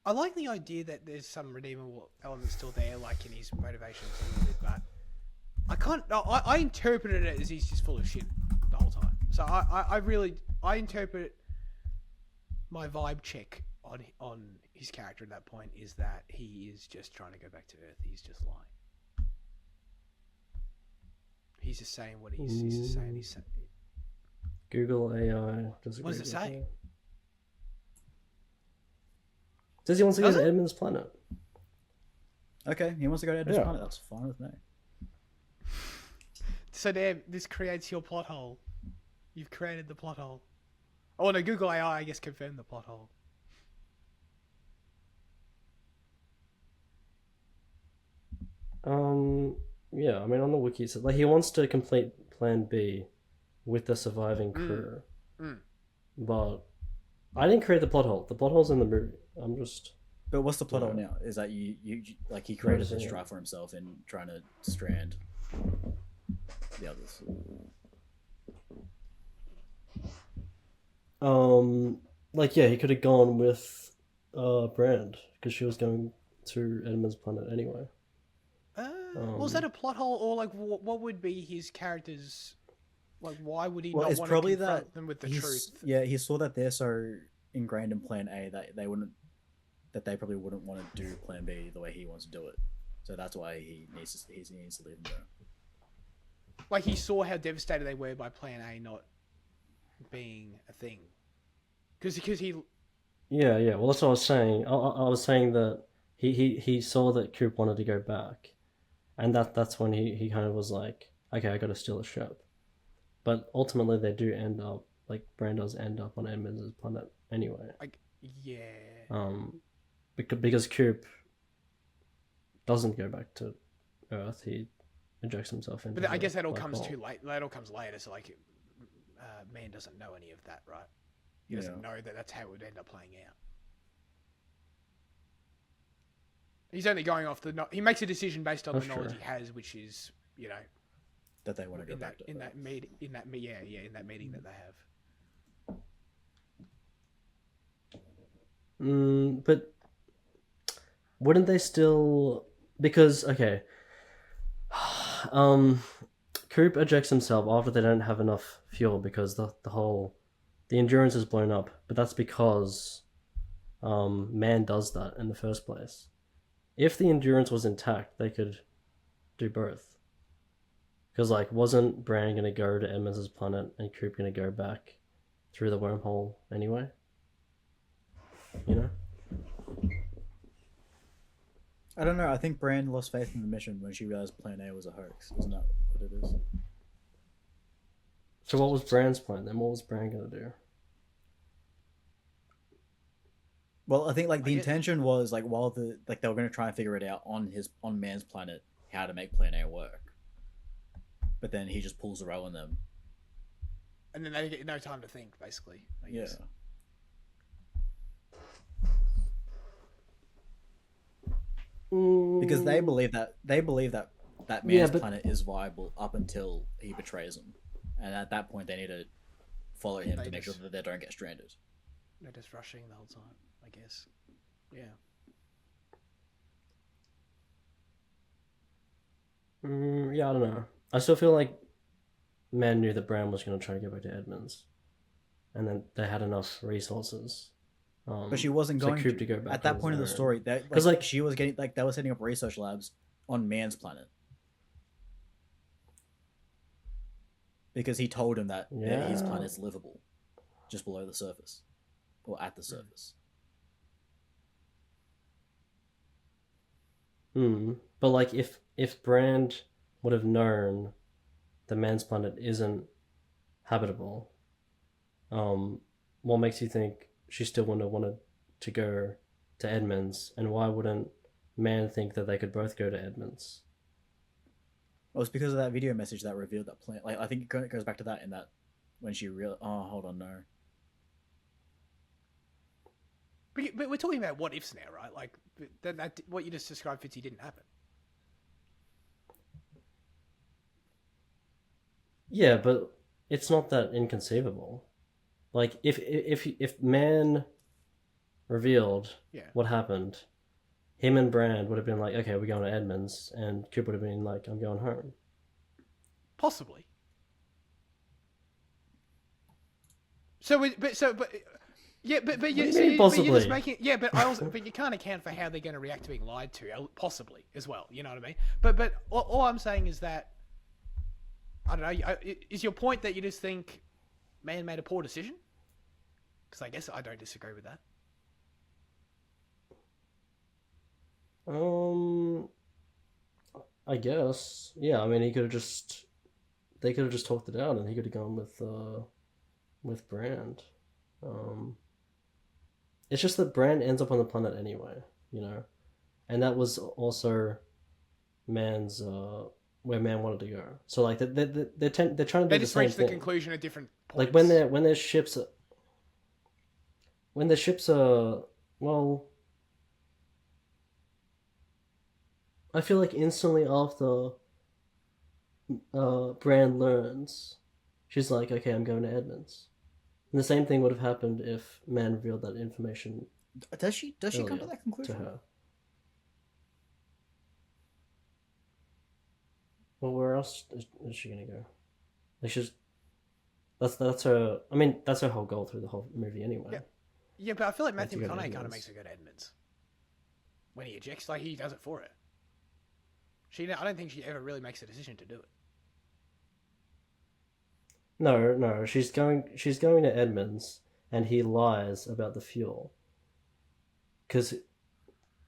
I like the idea that there's some redeemable element still there, like in his motivations a little bit, but I can't. No, I interpreted it as he's just full of shit the whole time. So I interpret my vibe check on his character at that point is that he is just trying to go back to Earth. He's just lying. He's just saying what he's just saying. He's saying. Google AI. What does it say? Says he wants to go Does to it? Edmund's planet. okay, he wants to go to Edmund's Yeah. planet. That's fine with me. So damn, this creates your plot hole. You've created the plot hole. Oh no, Google AI I guess confirmed the plot hole. Yeah, Yeah, I mean, on the wiki, it says, like, he wants to complete Plan B with the surviving crew. But I didn't create the plot hole. The plot hole's in the movie. I'm just... But what's the plot hole Yeah. now? Is that you like he created Noticing this it. strife for himself in trying to strand the others. Like, yeah, he could have gone with Brand, because she was going to Edmund's planet anyway. Was that a plot hole, or like what would be his character's? Like, why would he Well, not it's want probably to confront that them with the he's- truth? Yeah, he saw that they're so ingrained in Plan A that they probably wouldn't want to do Plan B the way he wants to do it. So that's why he needs to leave them there. Like, he saw how devastated they were by Plan A not being a thing. Because he... Yeah, yeah. Well, that's what I was saying. I was saying that he saw that Coop wanted to go back, and that's when he kind of was like, okay, I got to steal a ship. But ultimately, they do end up, like, Bran does end up on Edmund's planet anyway. Like, yeah. Because Coop doesn't go back to Earth. He ejects himself into. But I guess that all black comes hole. too late. That all comes later. So, like, man doesn't know any of that, right? He doesn't know that that's how it would end up playing out. He's only going off the... He makes a decision based on That's the knowledge true. he has, which is, you know... That they want to go in back that to. in that meeting that they have. But wouldn't they still? Because okay, Coop ejects himself after they don't have enough fuel because the endurance is blown up. But that's because Man does that in the first place. If the endurance was intact, they could do both. Because, like, wasn't Bran going to go to Edmunds' planet and Coop going to go back through the wormhole anyway? You know? I don't know. I think Bran lost faith in the mission when she realized Plan A was a hoax. Isn't that what it is? So what was Bran's plan then? What was Bran going to do? Well, I think like the I guess- intention was like while they were going to try and figure it out on Man's planet how to make Plan A work. But then he just pulls a row on them. And then they get no time to think, basically. I Yeah. guess. Because they believe that that man's Yeah, but- planet is viable up until he betrays them, and at that point they need to follow him They to make sure just- that they don't get stranded. They're just rushing the whole time, I guess. Yeah. Yeah, I don't know. I still feel like Man knew that Bran was going to try to get back to Edmunds. And then they had enough resources. But she wasn't so going Coop to go back at that on point in the his own. story. That 'Cause, like- she was getting they were setting up research labs on Man's planet because he told him that his Yeah. planet's livable, just below the surface, or at the surface. But like if Brand would have known the Man's planet isn't habitable, what makes you think she still wouldn't have wanted to go to Edmunds, and why wouldn't Man think that they could both go to Edmunds? Well, it's because of that video message that revealed that plan. Like I think it goes back to that in that when she real. Oh, hold on, no. But we're talking about what ifs now, right? Like, that what you just described, Fitzy, didn't happen. Yeah, but it's not that inconceivable. Like if Man revealed Yeah. what happened, him and Brand would have been like, okay, we're going to Edmunds, and Coop would have been like, I'm going home. Possibly. So, yeah, but What do you you see, mean, but you're just possibly? making but you can't account for how they're going to react to being lied to, possibly as well. You know what I mean? But all I'm saying is that I don't know. Is your point that you just think Man made a poor decision? Because I guess I don't disagree with that. I guess. Yeah, I mean, they could have just talked it out, and he could have gone with Brand. It's just that Brand ends up on the planet anyway, you know, and that was also Man's where man wanted to go. So like they're trying to do They the just same reach the thing. conclusion at different points. Like when their ships are well, I feel like instantly after Bran learns, she's like, okay, I'm going to Edmonds. And the same thing would have happened if man revealed that information Does she come to earlier that to conclusion? her. Well, where else is she gonna go? Like she's that's her. I mean, that's her whole goal through the whole movie anyway. Yeah. Yeah, but I feel like Matthew to go to McConaughey kind of Edmonds. makes her go to Edmonds when he ejects. Like he does it for her. I don't think she ever really makes a decision to do it. No, she's going to Edmonds, and he lies about the fuel. Because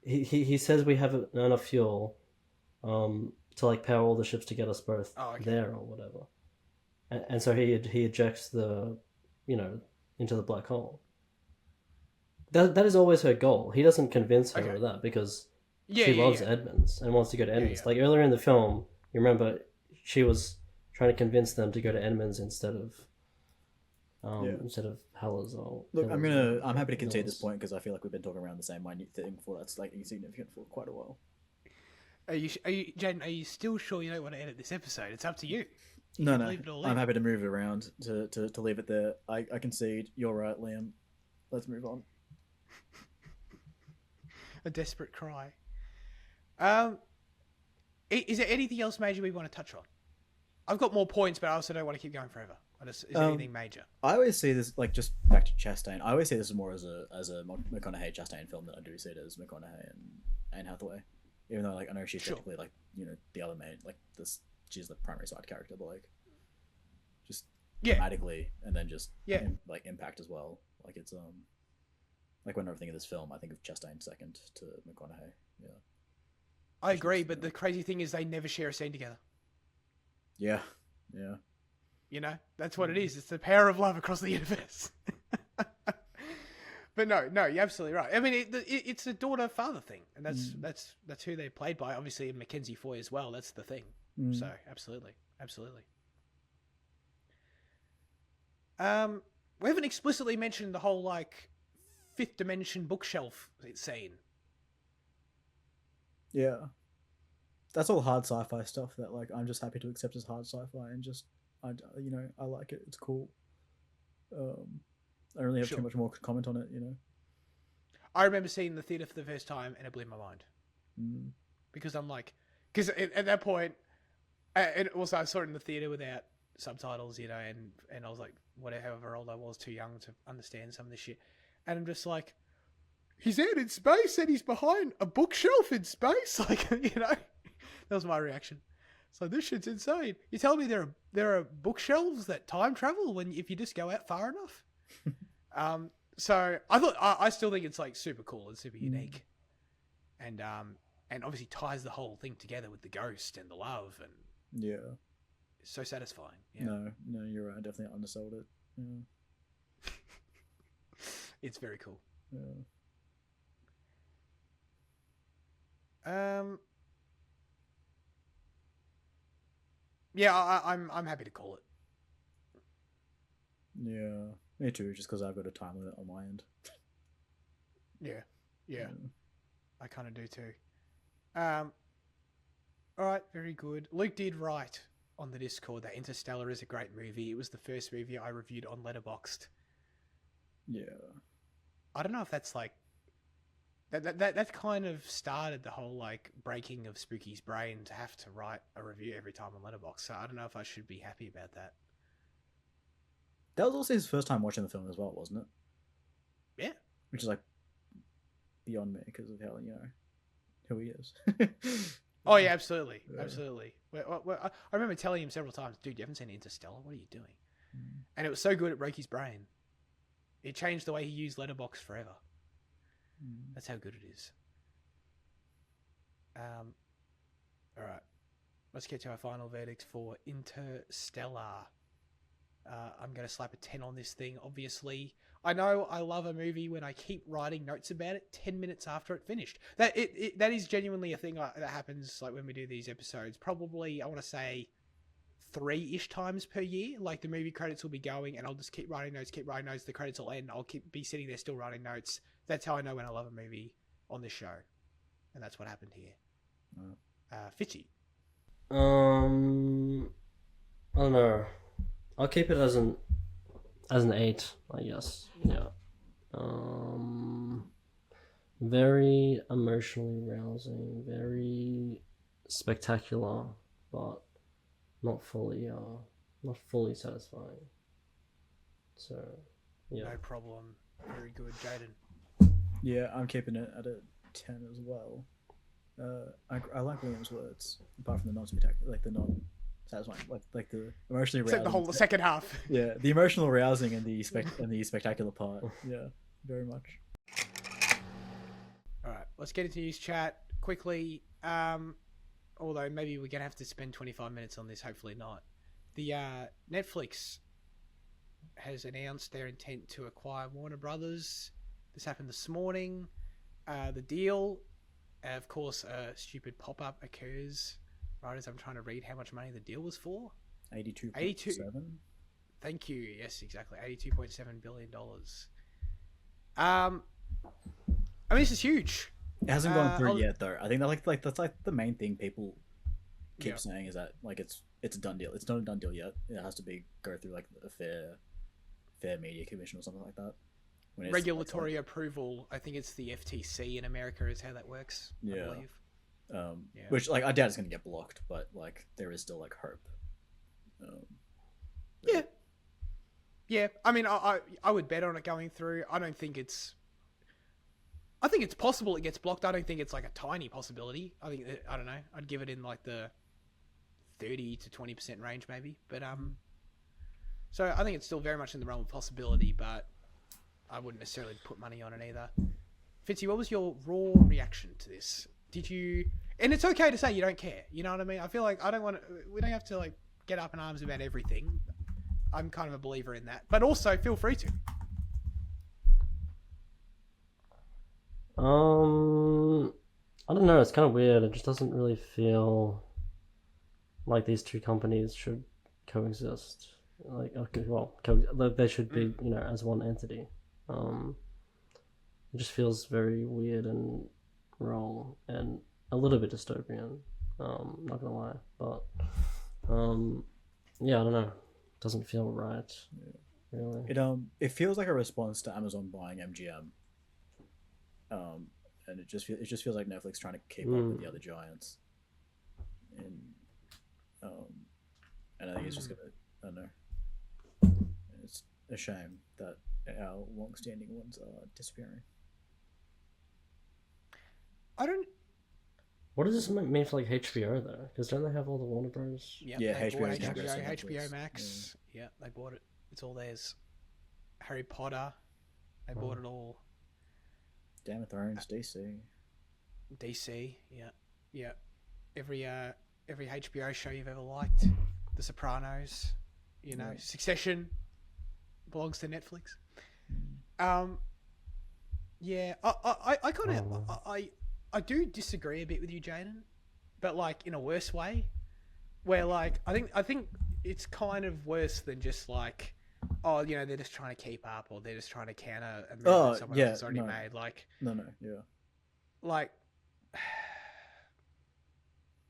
he says we have enough fuel, to like power all the ships to get us both there or whatever, and so he ejects the, into the black hole. That is always her goal. He doesn't convince her of that because she loves Edmonds and wants to go to Edmonds. Like earlier in the film, you remember she was trying to convince them to go to Edmonds instead of Hellas or. Look, I'm happy to concede this point because I feel like we've been talking around the same minute thing for that's like insignificant for quite a while. Are you, Jaden? Are you still sure you don't want to edit this episode? It's up to you. No. I'm happy to move it around to leave it there. I concede. You're right, Liam. Let's move on. A desperate cry. Is there anything else major we want to touch on? I've got more points, but I also don't want to keep going forever. Is there anything major? I always see this like just back to Chastain. I always see this more as a McConaughey Chastain film than I do see it as McConaughey and Anne Hathaway. Even though like I know she's technically like the other main she's the primary side character, but like just thematically and then just like impact as well. Like it's like whenever I think of this film, I think of Chastain second to McConaughey. Yeah, I agree, but the crazy thing is they never share a scene together. Yeah. That's what it is. It's the power of love across the universe. But no, you're absolutely right. I mean, it's a daughter-father thing, and that's who they're played by. Obviously, Mackenzie Foy as well. That's the thing. So absolutely. We haven't explicitly mentioned the whole like fifth dimension bookshelf scene. Yeah, that's all hard sci-fi stuff that like I'm just happy to accept as hard sci-fi and just I like it. It's cool. I don't really have too much more to comment on it. I remember seeing the theater for the first time and it blew my mind because at that point, and also I saw it in the theater without subtitles, and I was like, however old I was, too young to understand some of this shit, and I'm just like, he's out in space and he's behind a bookshelf in space, like that was my reaction. So this shit's insane. You tell me there are bookshelves that time travel if you just go out far enough. So I still think it's like super cool and super unique, and obviously ties the whole thing together with the ghost and the love, and it's so satisfying. Yeah. No, you're right. I definitely undersold it. Yeah. It's very cool. Yeah. I'm happy to call it. Yeah, me too. Just because I've got a time limit on my end. Yeah. I kind of do too. All right, very good. Luke did write on the Discord that Interstellar is a great movie. It was the first movie I reviewed on Letterboxd. Yeah. I don't know if that's like that kind of started the whole like breaking of Spooky's brain to have to write a review every time on Letterboxd. So I don't know if I should be happy about that. That was also his first time watching the film as well, wasn't it? Yeah. Which is like beyond me because of how who he is. Oh yeah, absolutely. Well, I remember telling him several times, dude, you haven't seen Interstellar? What are you doing? And it was so good it broke his brain. It changed the way he used Letterboxd forever. That's how good it is. All right, let's get to our final verdict for Interstellar. I'm going to slap a 10 on this thing, obviously. I know I love a movie when I keep writing notes about it 10 minutes after it finished. That that is genuinely a thing that happens like when we do these episodes. Probably, I want to say 3-ish times per year. Like the movie credits will be going and I'll just keep writing notes. The credits will end. I'll be sitting there still writing notes. That's how I know when I love a movie on this show. And that's what happened here. Fitchy. I don't know. I'll keep it as an 8, I guess. Yeah. Very emotionally rousing, very spectacular, but not fully satisfying. So, yeah. No problem. Very good, Jaden. Yeah, I'm keeping it at a 10 as well. I like William's words, apart from the non-spectacular, like the non-satisfying, like the emotionally Except rousing. the second half. Yeah, the emotional rousing and the spectacular part. Yeah, very much. All right, let's get into news chat quickly. Although maybe we're gonna have to spend 25 minutes on this. Hopefully not. The Netflix has announced their intent to acquire Warner Brothers. This happened this morning. The deal, of course, a stupid pop-up occurs right as I'm trying to read how much money the deal was for. 82.7. Thank you. Yes, exactly. $82.7 billion. I mean, this is huge. It hasn't gone through yet, though. I think that that's like the main thing people keep saying is that like it's a done deal. It's not a done deal yet. It has to go through like a fair media commission or something like that. Regulatory approval. I think it's the FTC in America is how that works. I believe. Which like I doubt it's gonna get blocked, but like there is still like hope. Yeah. I mean, I would bet on it going through. I think it's possible it gets blocked. I don't think it's like a tiny possibility. I don't know. I'd give it in like the 30 to 20% range maybe. But so I think it's still very much in the realm of possibility, but I wouldn't necessarily put money on it either. Fitzy, what was your raw reaction to this? Did you? And it's okay to say you don't care. You know what I mean? I feel like we don't have to like get up in arms about everything. I'm kind of a believer in that, but also feel free to. I don't know. It's kind of weird. It just doesn't really feel like these two companies should coexist. Like, okay, well, they should be, as one entity. It just feels very weird and wrong and a little bit dystopian. Not gonna lie, but yeah, I don't know. It doesn't feel right. Yeah. Really. It feels like a response to Amazon buying MGM. And it just feels like Netflix trying to keep up with the other giants. And I think it's just gonna, I don't know. It's a shame that our long-standing ones are disappearing. What does this mean for like HBO though? Because don't they have all the Warner Bros? Yep, Yeah, they bought HBO, HBO Max. Yeah, they bought it. It's all theirs. Harry Potter, they bought it all. Game of Thrones, DC, yeah. Every HBO show you've ever liked, The Sopranos, Succession belongs to Netflix. Yeah, I kind of I do disagree a bit with you, Jaden, but like in a worse way, where like I think it's kind of worse than just like, oh, they're just trying to keep up or they're just trying to counter a movie that someone else has already made. Like like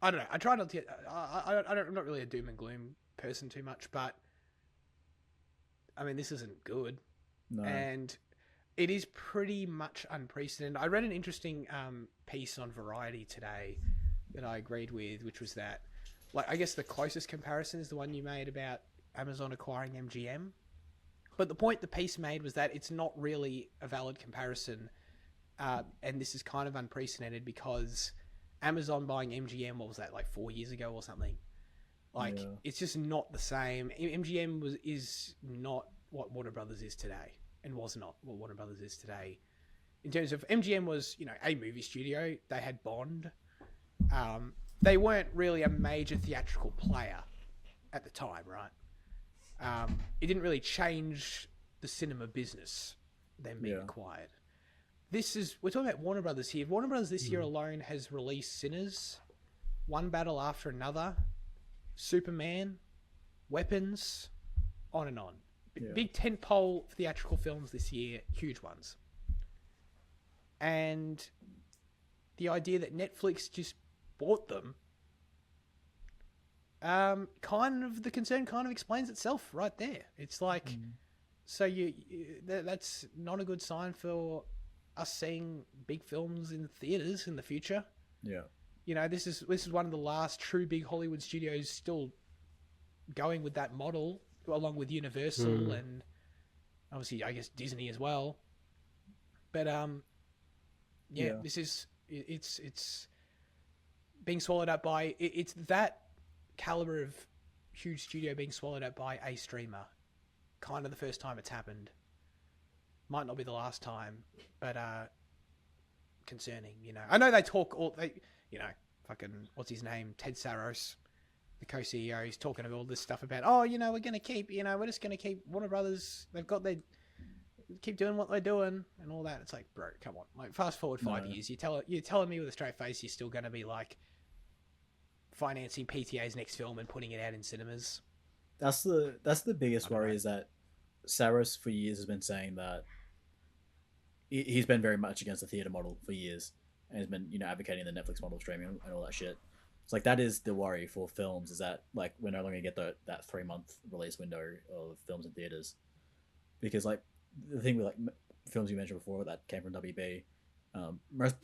I don't know. I try not to. I'm not really a doom and gloom person too much, but I mean this isn't good, and it is pretty much unprecedented. I read an interesting piece on Variety today that I agreed with, which was that, like, I guess the closest comparison is the one you made about Amazon acquiring MGM. But the point the piece made was that it's not really a valid comparison, and this is kind of unprecedented because Amazon buying MGM, what was that, like 4 years ago or something? Like, it's just not the same. MGM is not what Warner Brothers is today. And was not what Warner Brothers is today. In terms of MGM was, a movie studio. They had Bond. They weren't really a major theatrical player at the time, right? it didn't really change the cinema business, them being acquired. We're talking about Warner Brothers here. Warner Brothers this year alone has released Sinners, One Battle After Another, Superman, Weapons, on and on. Big tentpole theatrical films this year, huge ones. And the idea that Netflix just bought them, the concern kind of explains itself right there. It's like, so that's not a good sign for us seeing big films in the theaters in the future. Yeah. You know, this is one of the last true big Hollywood studios still going with that model, along with Universal and obviously I guess Disney as well. But this is it's being swallowed up by it's that caliber of huge studio being swallowed up by a streamer. Kind of the first time it's happened. Might not be the last time, but concerning, you know. I know they talk fucking what's his name, Ted Saros, the co-CEO, he's talking about all this stuff about, we're going to keep, we're just going to keep Warner Brothers, keep doing what they're doing and all that. It's like, bro, come on. Like, fast forward 5 years, you're telling me with a straight face you're still going to be, like, financing PTA's next film and putting it out in cinemas. That's the biggest worry, is that Saros for years has been saying that he's been very much against the theater model for years, and has been, advocating the Netflix model of streaming and all that shit. It's like, that is the worry for films, is that, like, we're no longer going to get that 3-month release window of films in theaters. Because, like, the thing with, like, films you mentioned before that came from WB, most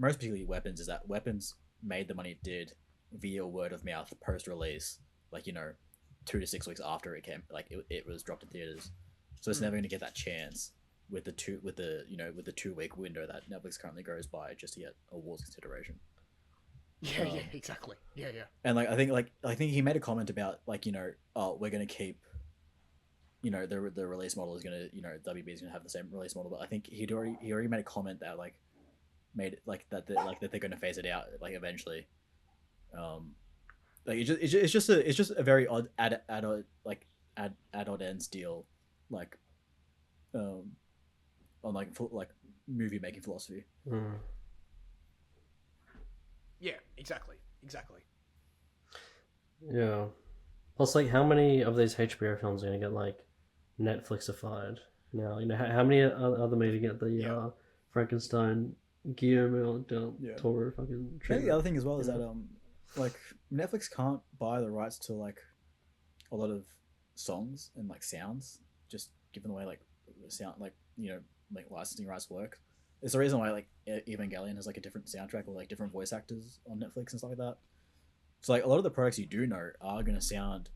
particularly Weapons, is that Weapons made the money it did via word of mouth post-release, like, 2 to 6 weeks after it came, like, it was dropped in theaters. So it's never going to get that chance with the 2-week window that Netflix currently goes by just to get awards consideration. Yeah, exactly. Yeah. And I think he made a comment about, like, we're gonna keep, the release model is gonna, WB is gonna have the same release model, but I think he already made a comment that that they're gonna phase it out, like, eventually. It's just a very odd ad ends deal, like, on like movie making philosophy. Yeah, exactly. Yeah. Plus, like, how many of these HBO films are going to get, like, Netflixified now? How many are there to get the Frankenstein Guillermo del Toro fucking treatment? I think the other thing as well is that, like, Netflix can't buy the rights to, like, a lot of songs and, like, sounds, just given the way, like, sound, like, like, licensing rights work. It's the reason why, like, Evangelion has, like, a different soundtrack or, like, different voice actors on Netflix and stuff like that. So, like, a lot of the products you do know are going to sound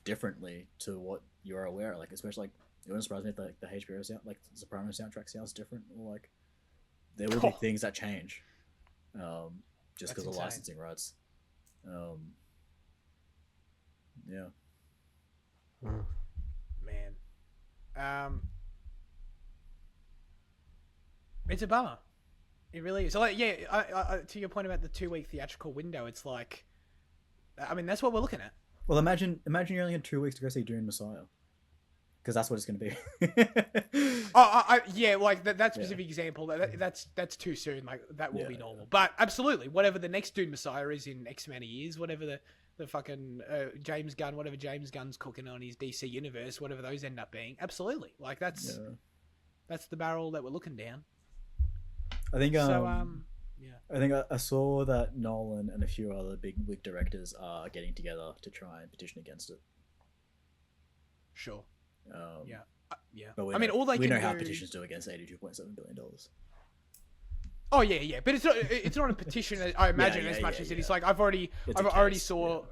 differently to what you're aware of. Like, especially, like, it wouldn't surprise me if, like, the HBO sound, like, the Soprano soundtrack sounds different, or, like, there will be things that change, just because of licensing rights. Yeah. Man. It's a bummer. It really is. So, like, I, to your point about the 2-week theatrical window, it's like, I mean, that's what we're looking at. Well, imagine you only had 2 weeks to go see Dune Messiah, because that's what it's going to be. Like that specific example. That's too soon. Like, that will be normal. But absolutely, whatever the next Dune Messiah is in X amount of years, whatever the fucking James Gunn's cooking on his DC universe, whatever those end up being, absolutely. Like, that's the barrel that we're looking down. I think so. I think I saw that Nolan and a few other big wig directors are getting together to try and petition against it. Sure. But I mean, all they we can know how do... petitions do against $82.7 billion. Oh yeah, but it's not a petition. I imagine as much as it is. Like, I already saw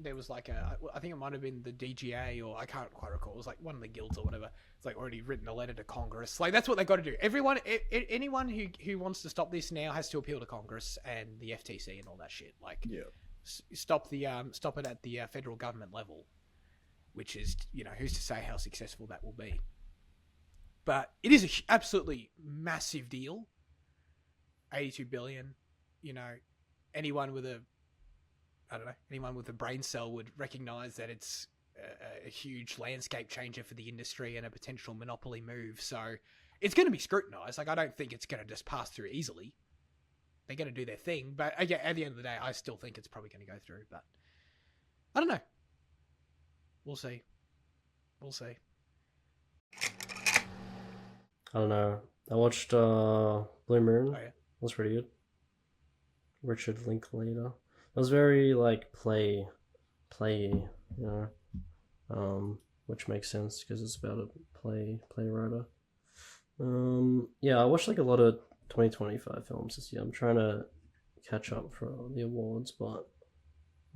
there was like I think it might have been the DGA, or I can't quite recall. It was like one of the guilds or whatever. It's like already written a letter to Congress. Like, that's what they got to do. Anyone who wants to stop this now has to appeal to Congress and the FTC and all that shit. Like, stop it at the federal government level, which is, who's to say how successful that will be. But it is an absolutely massive deal. 82 billion. Anyone with a I don't know, anyone with a brain cell would recognize that it's a huge landscape changer for the industry and a potential monopoly move. So it's going to be scrutinized. Like, I don't think it's going to just pass through easily. They're going to do their thing. But again, at the end of the day, I still think it's probably going to go through. But I don't know. We'll see. We'll see. I don't know. I watched Blue Moon. Oh, yeah. It was pretty good. Richard Linklater. It was very like play, you know, which makes sense because it's about a play writer. Yeah, I watched like a lot of 2025 films this year. I'm trying to catch up for the awards, but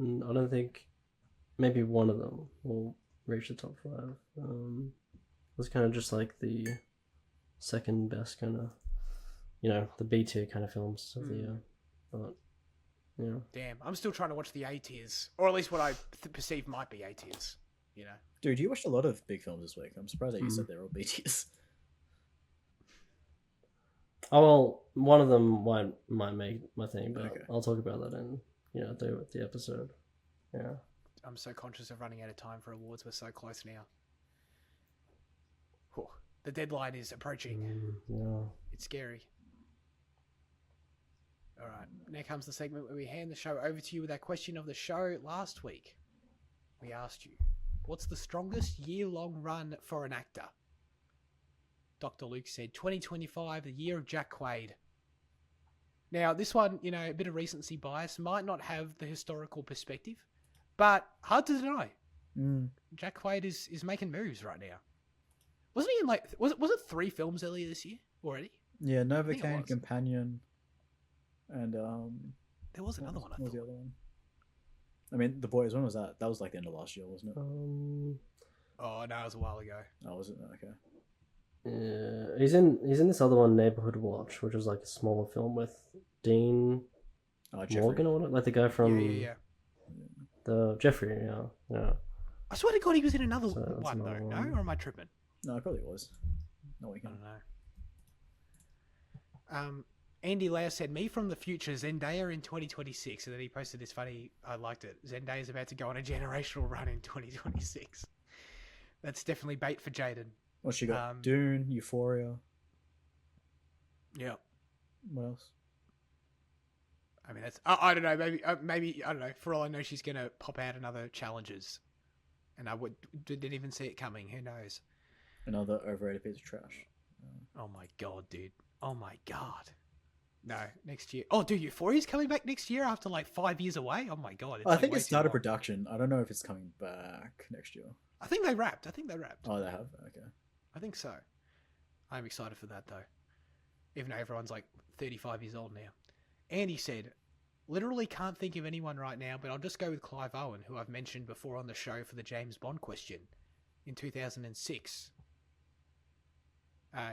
I don't think maybe one of them will reach the top 5. It was kind of just like the second best kind of, you know, the B tier kind of films of the year. But yeah, Damn, I'm still trying to watch the A tiers, or at least what I perceive might be A tiers. You know, Dude, you watched a lot of big films this week. I'm surprised that you said they're all BTS. oh well, one of them might make my thing, but Okay. I'll talk about that in the episode. Yeah. I'm so conscious of running out of time for awards. We're so close now. Whew. The deadline is approaching. Yeah. It's scary. All right. Now comes the segment where we hand the show over to you with our question of the show. Last week, we asked you, what's the strongest year-long run for an actor? Dr. Luke said 2025, the year of Jack Quaid. Now, this one, you know, a bit of recency bias, might not have the historical perspective, but hard to deny. Jack Quaid is making moves right now. Wasn't he in like, was it 3 films earlier this year already? Yeah, I think it Novocaine, was. Companion, and There was another one, I what was thought. the other one? I mean, The Boys. When was that? That was like the end of last year, wasn't it? Oh, no, it was a while ago. Oh, was it? Okay. Yeah, he's in this other one, Neighborhood Watch, which is like a smaller film with Dean Oh, Jeffrey. Morgan or what? Like the guy from Yeah. the Jeffrey. Yeah. I swear to God, he was in another So that's one, though. another No? one. Or am I tripping? No, it probably was. No, we I can. don't know. Andy Lau said, me from the future, Zendaya in 2026. And then he posted this funny, I liked it. Zendaya's about to go on a generational run in 2026. That's definitely bait for Jaden. What she got? Dune, Euphoria. Yeah. What else? I mean, that's, I don't know, maybe, I don't know. For all I know, she's going to pop out another Challenges. And I didn't even see it coming. Who knows? Another overrated piece of trash. Oh my God, dude. Oh my God. No, next year. Oh, dude, Euphoria's coming back next year after like 5 years away? Oh my God. It's I like think way it too started long. production. I don't know if it's coming back next year. I think they wrapped. Oh, they have? Okay. I think so. I'm excited for that though. Even though everyone's like 35 years old now. Andy said, literally can't think of anyone right now, but I'll just go with Clive Owen, who I've mentioned before on the show for the James Bond question in 2006.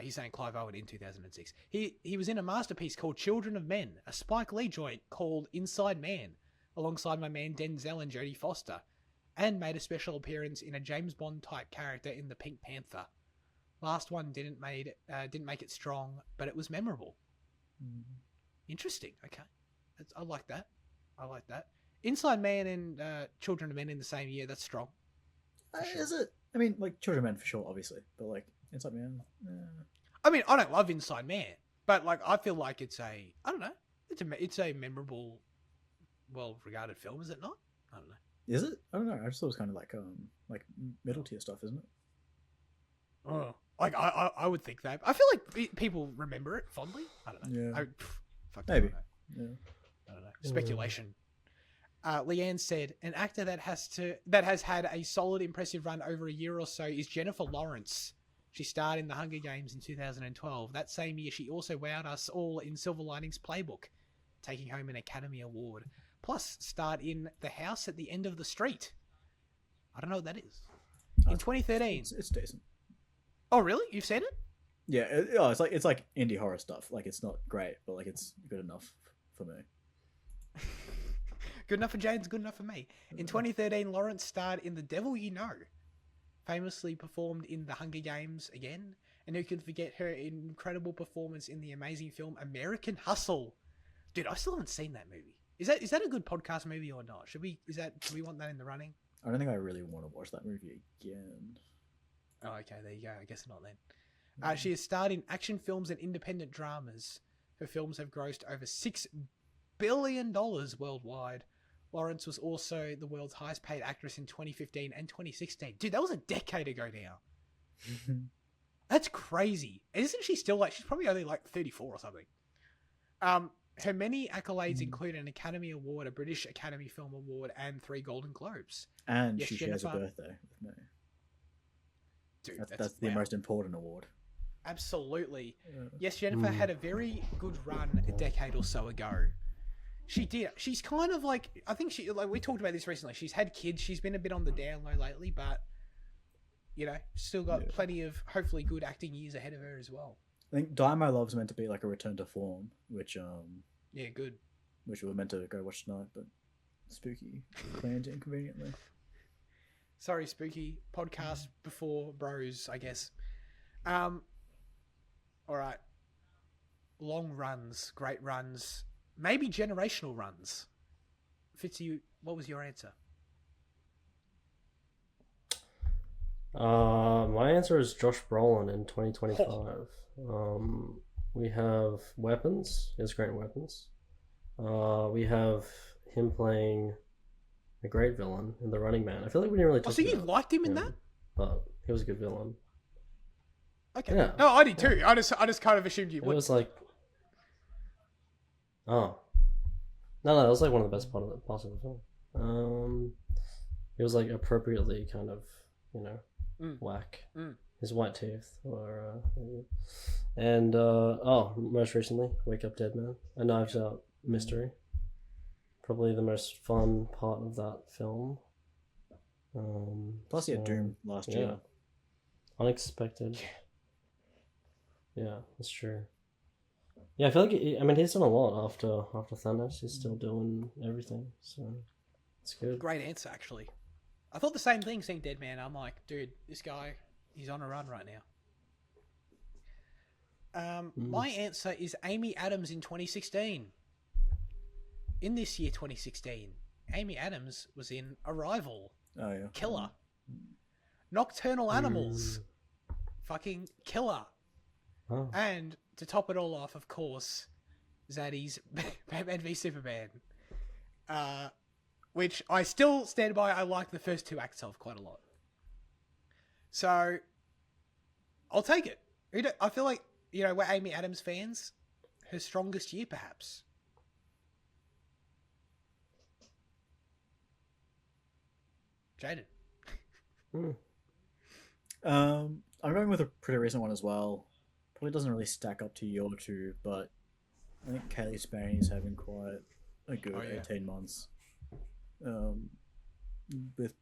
He's saying Clive Owen in 2006. He was in a masterpiece called Children of Men, a Spike Lee joint called Inside Man, alongside my man Denzel and Jodie Foster, and made a special appearance in a James Bond type character in The Pink Panther. Last one didn't make it strong, but it was memorable. Interesting. Okay, I like that. Inside Man and Children of Men in the same year. That's strong. Sure. Is it? I mean, like, Children of Men for sure, obviously. But, like, Inside Man? I mean, I don't love Inside Man, but like I feel like it's a, I don't know, it's a memorable, well-regarded film, is it not? I don't know. Is it? I don't know. I just thought it was kind of like middle tier stuff, isn't it? Oh, like I would think that. I feel like people remember it fondly. I don't know. Yeah. Fuck, Maybe. I don't know. Yeah. I don't know. Speculation. Leanne said, an actor that has had a solid, impressive run over a year or so is Jennifer Lawrence. She starred in The Hunger Games in 2012. That same year, she also wowed us all in Silver Linings Playbook, taking home an Academy Award. Plus, starred in The House at the End of the Street. I don't know what that is. In 2013. It's decent. Oh, really? You've seen it? Yeah. It's like indie horror stuff. Like, it's not great, but like it's good enough for me. Good enough for James, good enough for me. In 2013, Lawrence starred in The Devil You Know. Famously performed in The Hunger Games again, and who could forget her incredible performance in the amazing film American Hustle. Dude, I still haven't seen that movie. Is that a good podcast movie or not? Do we want that in the running? I don't think I really want to watch that movie again. Oh, okay, there you go. I guess not then. She has starred in action films and independent dramas. Her films have grossed over $6 billion worldwide. Lawrence was also the world's highest paid actress in 2015 and 2016. Dude, that was a decade ago now. That's crazy. Isn't she still she's probably only 34 or something. Her many accolades include an Academy Award, a British Academy Film Award, and 3 Golden Globes. And Yes, she shares a Jennifer. birthday with me. Dude, That's the wow. most important award. Absolutely. Yeah. Yes, Jennifer had a very good run a decade or so ago. She did. She's kind of I think we talked about this recently. She's had kids. She's been a bit on the down low lately, but, still got plenty of hopefully good acting years ahead of her as well. I think Die My Love's meant to be like a return to form, which Yeah, good. we were meant to go watch tonight, but Spooky planned inconveniently. Sorry, Spooky. Podcast before bros, I guess. All right. Long runs, great runs, maybe generational runs. Fitzy, what was your answer? My answer is Josh Brolin in 2025. We have weapons. He has great weapons. We have him playing a great villain in The Running Man. I feel like we didn't really talk So you about liked him in that? but he was a good villain. Okay. Yeah. No, I did too. I just kind of assumed you It would. was like, oh, no, it was like one of the best parts of the film. It was like appropriately kind of, whack. His white teeth, and most recently, Wake Up Dead Man, a Knives Out mystery. Probably the most fun part of that film. Plus, he had Doom last year. Unexpected. Yeah, that's true. Yeah, I feel like he's done a lot after Thanos. He's still doing everything, so it's good. Great answer, actually. I thought the same thing seeing Dead Man. I'm like, dude, this guy, he's on a run right now. My answer is Amy Adams in 2016. In this year, 2016, Amy Adams was in Arrival, Oh yeah. killer. Nocturnal Animals, fucking killer. Oh. And to top it all off, of course, Zaddy's Batman v Superman. Which I still stand by. I like the first 2 acts of quite a lot. So, I'll take it. I feel like, we're Amy Adams fans. Her strongest year, perhaps. Jaden. I'm going with a pretty recent one as well. Probably doesn't really stack up to your 2, but I think Kaylee Spaney's having quite a good 18 months. With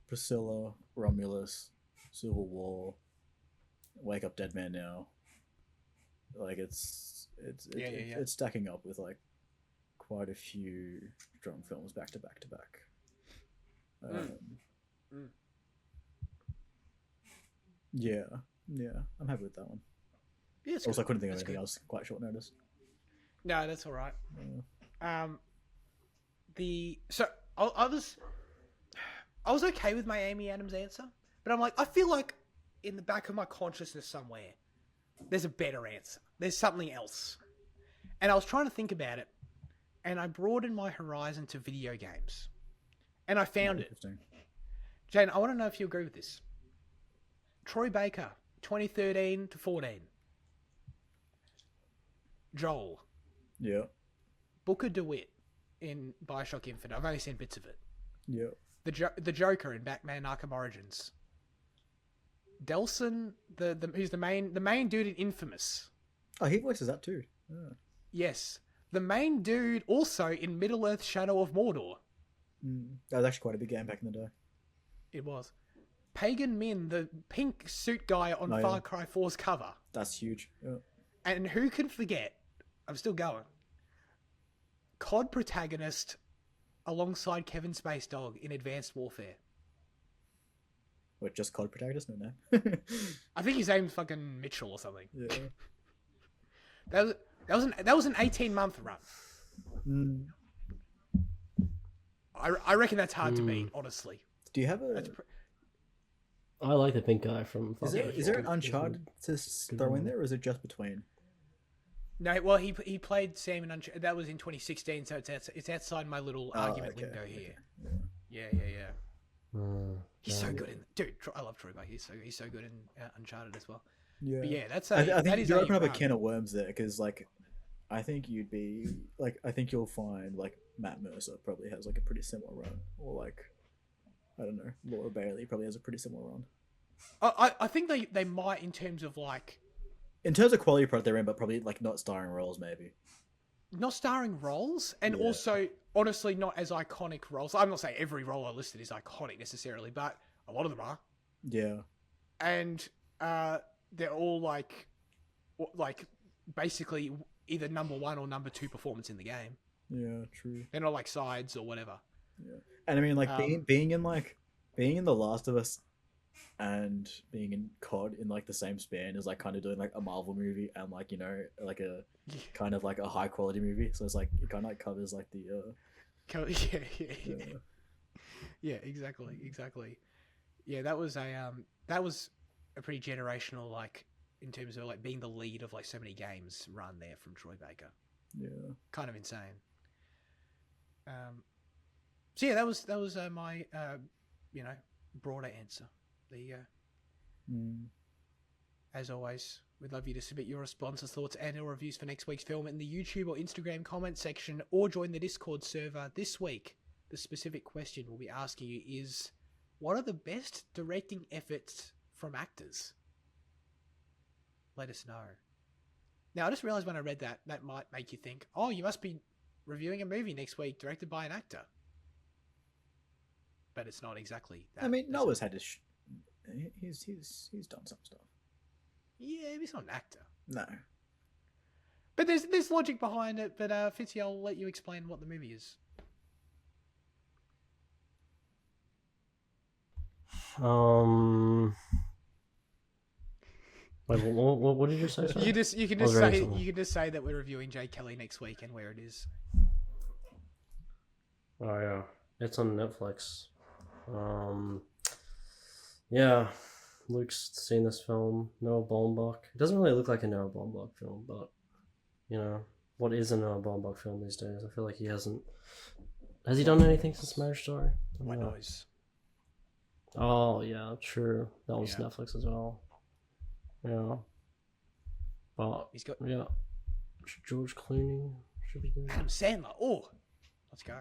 Priscilla, Romulus, Civil War, Wake Up Dead Man now. It's stacking up with quite a few strong films back to back to back. Yeah, I'm happy with that one. Yeah, Also, I couldn't think of That's anything good. else. Quite short notice. No, that's all right. Yeah. I was okay with my Amy Adams answer, but I'm like, I feel like in the back of my consciousness somewhere, there's a better answer. There's something else. And I was trying to think about it, and I broadened my horizon to video games. And I found it. Interesting. Jane, I want to know if you agree with this. Troy Baker, 2013 to 14. Joel. Yeah. Booker DeWitt in Bioshock Infinite. I've only seen bits of it. Yeah. The Joker in Batman Arkham Origins. Delson, who's the main dude in Infamous. Oh, he voices that too. Yeah. Yes. The main dude also in Middle-earth Shadow of Mordor. That was actually quite a big game back in the day. It was. Pagan Min, the pink suit guy on Far Cry 4's cover. That's huge. Yeah. And who can forget, I'm still going, COD protagonist alongside Kevin Space Dog in Advanced Warfare. What, just COD protagonist? No, no. I think his name's fucking Mitchell or something. Yeah. That was an 18-month run. I reckon that's hard to beat, honestly. Do you have a? That's I like the pink guy from. Is there an Uncharted to throw in there, or is it just between? No, well, he played Sam in Uncharted. That was in 2016, so it's outside my little argument window here. Yeah. He's so good in dude. I love Troy Baker. He's so good in Uncharted as well. Yeah, but yeah, that's I that think is you a open up a run. can of worms there, because like, I think you'd be like, I think you'll find like Matt Mercer probably has like a pretty similar run, or like, I don't know, Laura Bailey probably has a pretty similar run. I think they might in terms of like. In terms of quality product they're in, but probably like not starring roles, maybe. Not starring roles, and Yeah. also, honestly, not as iconic roles. I'm not saying every role I listed is iconic necessarily, but a lot of them are. Yeah. And they're all like basically either number 1 or number 2 performance in the game. Yeah, true. They're not like sides or whatever. Yeah. And I mean, like, being in The Last of Us and being in COD in like the same span is like kind of doing like a Marvel movie and like, you know, like a kind of like a high quality movie. So it's like it kind of like covers like the yeah, exactly. Yeah, that was a pretty generational, like, in terms of like being the lead of like so many games run there from Troy Baker. Yeah. Kind of insane. So yeah, that was my broader answer. As always, we'd love you to submit your responses, thoughts, and or reviews for next week's film in the YouTube or Instagram comment section, or join the Discord server. This week, the specific question we'll be asking you is, what are the best directing efforts from actors? Let us know. Now, I just realized when I read that might make you think, oh, you must be reviewing a movie next week directed by an actor. But it's not exactly that. I mean, Noah's had his he's done some stuff. Yeah, he's not an actor. No. But there's logic behind it. But Fitzy, I'll let you explain what the movie is. Wait, what did you say? Sorry? You can just say that we're reviewing Jay Kelly next week and where it is. Oh yeah, it's on Netflix. Yeah, Luke's seen this film. Noah Baumbach. It doesn't really look like a Noah Baumbach film, but you know, what is a Noah Baumbach film these days? I feel like he hasn't. Has he done anything since Marriage Story? White Noise. Oh yeah, true. That was Netflix as well. Yeah, but he's got George Clooney should be good. Adam Sandler. Oh, let's go.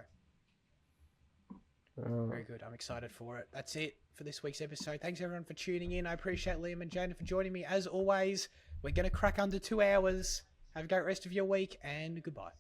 Uh, Very good. I'm excited for it. That's it for this week's episode. Thanks everyone for tuning in. I appreciate Liam and Jana for joining me. As always, we're going to crack under 2 hours. Have a great rest of your week and goodbye.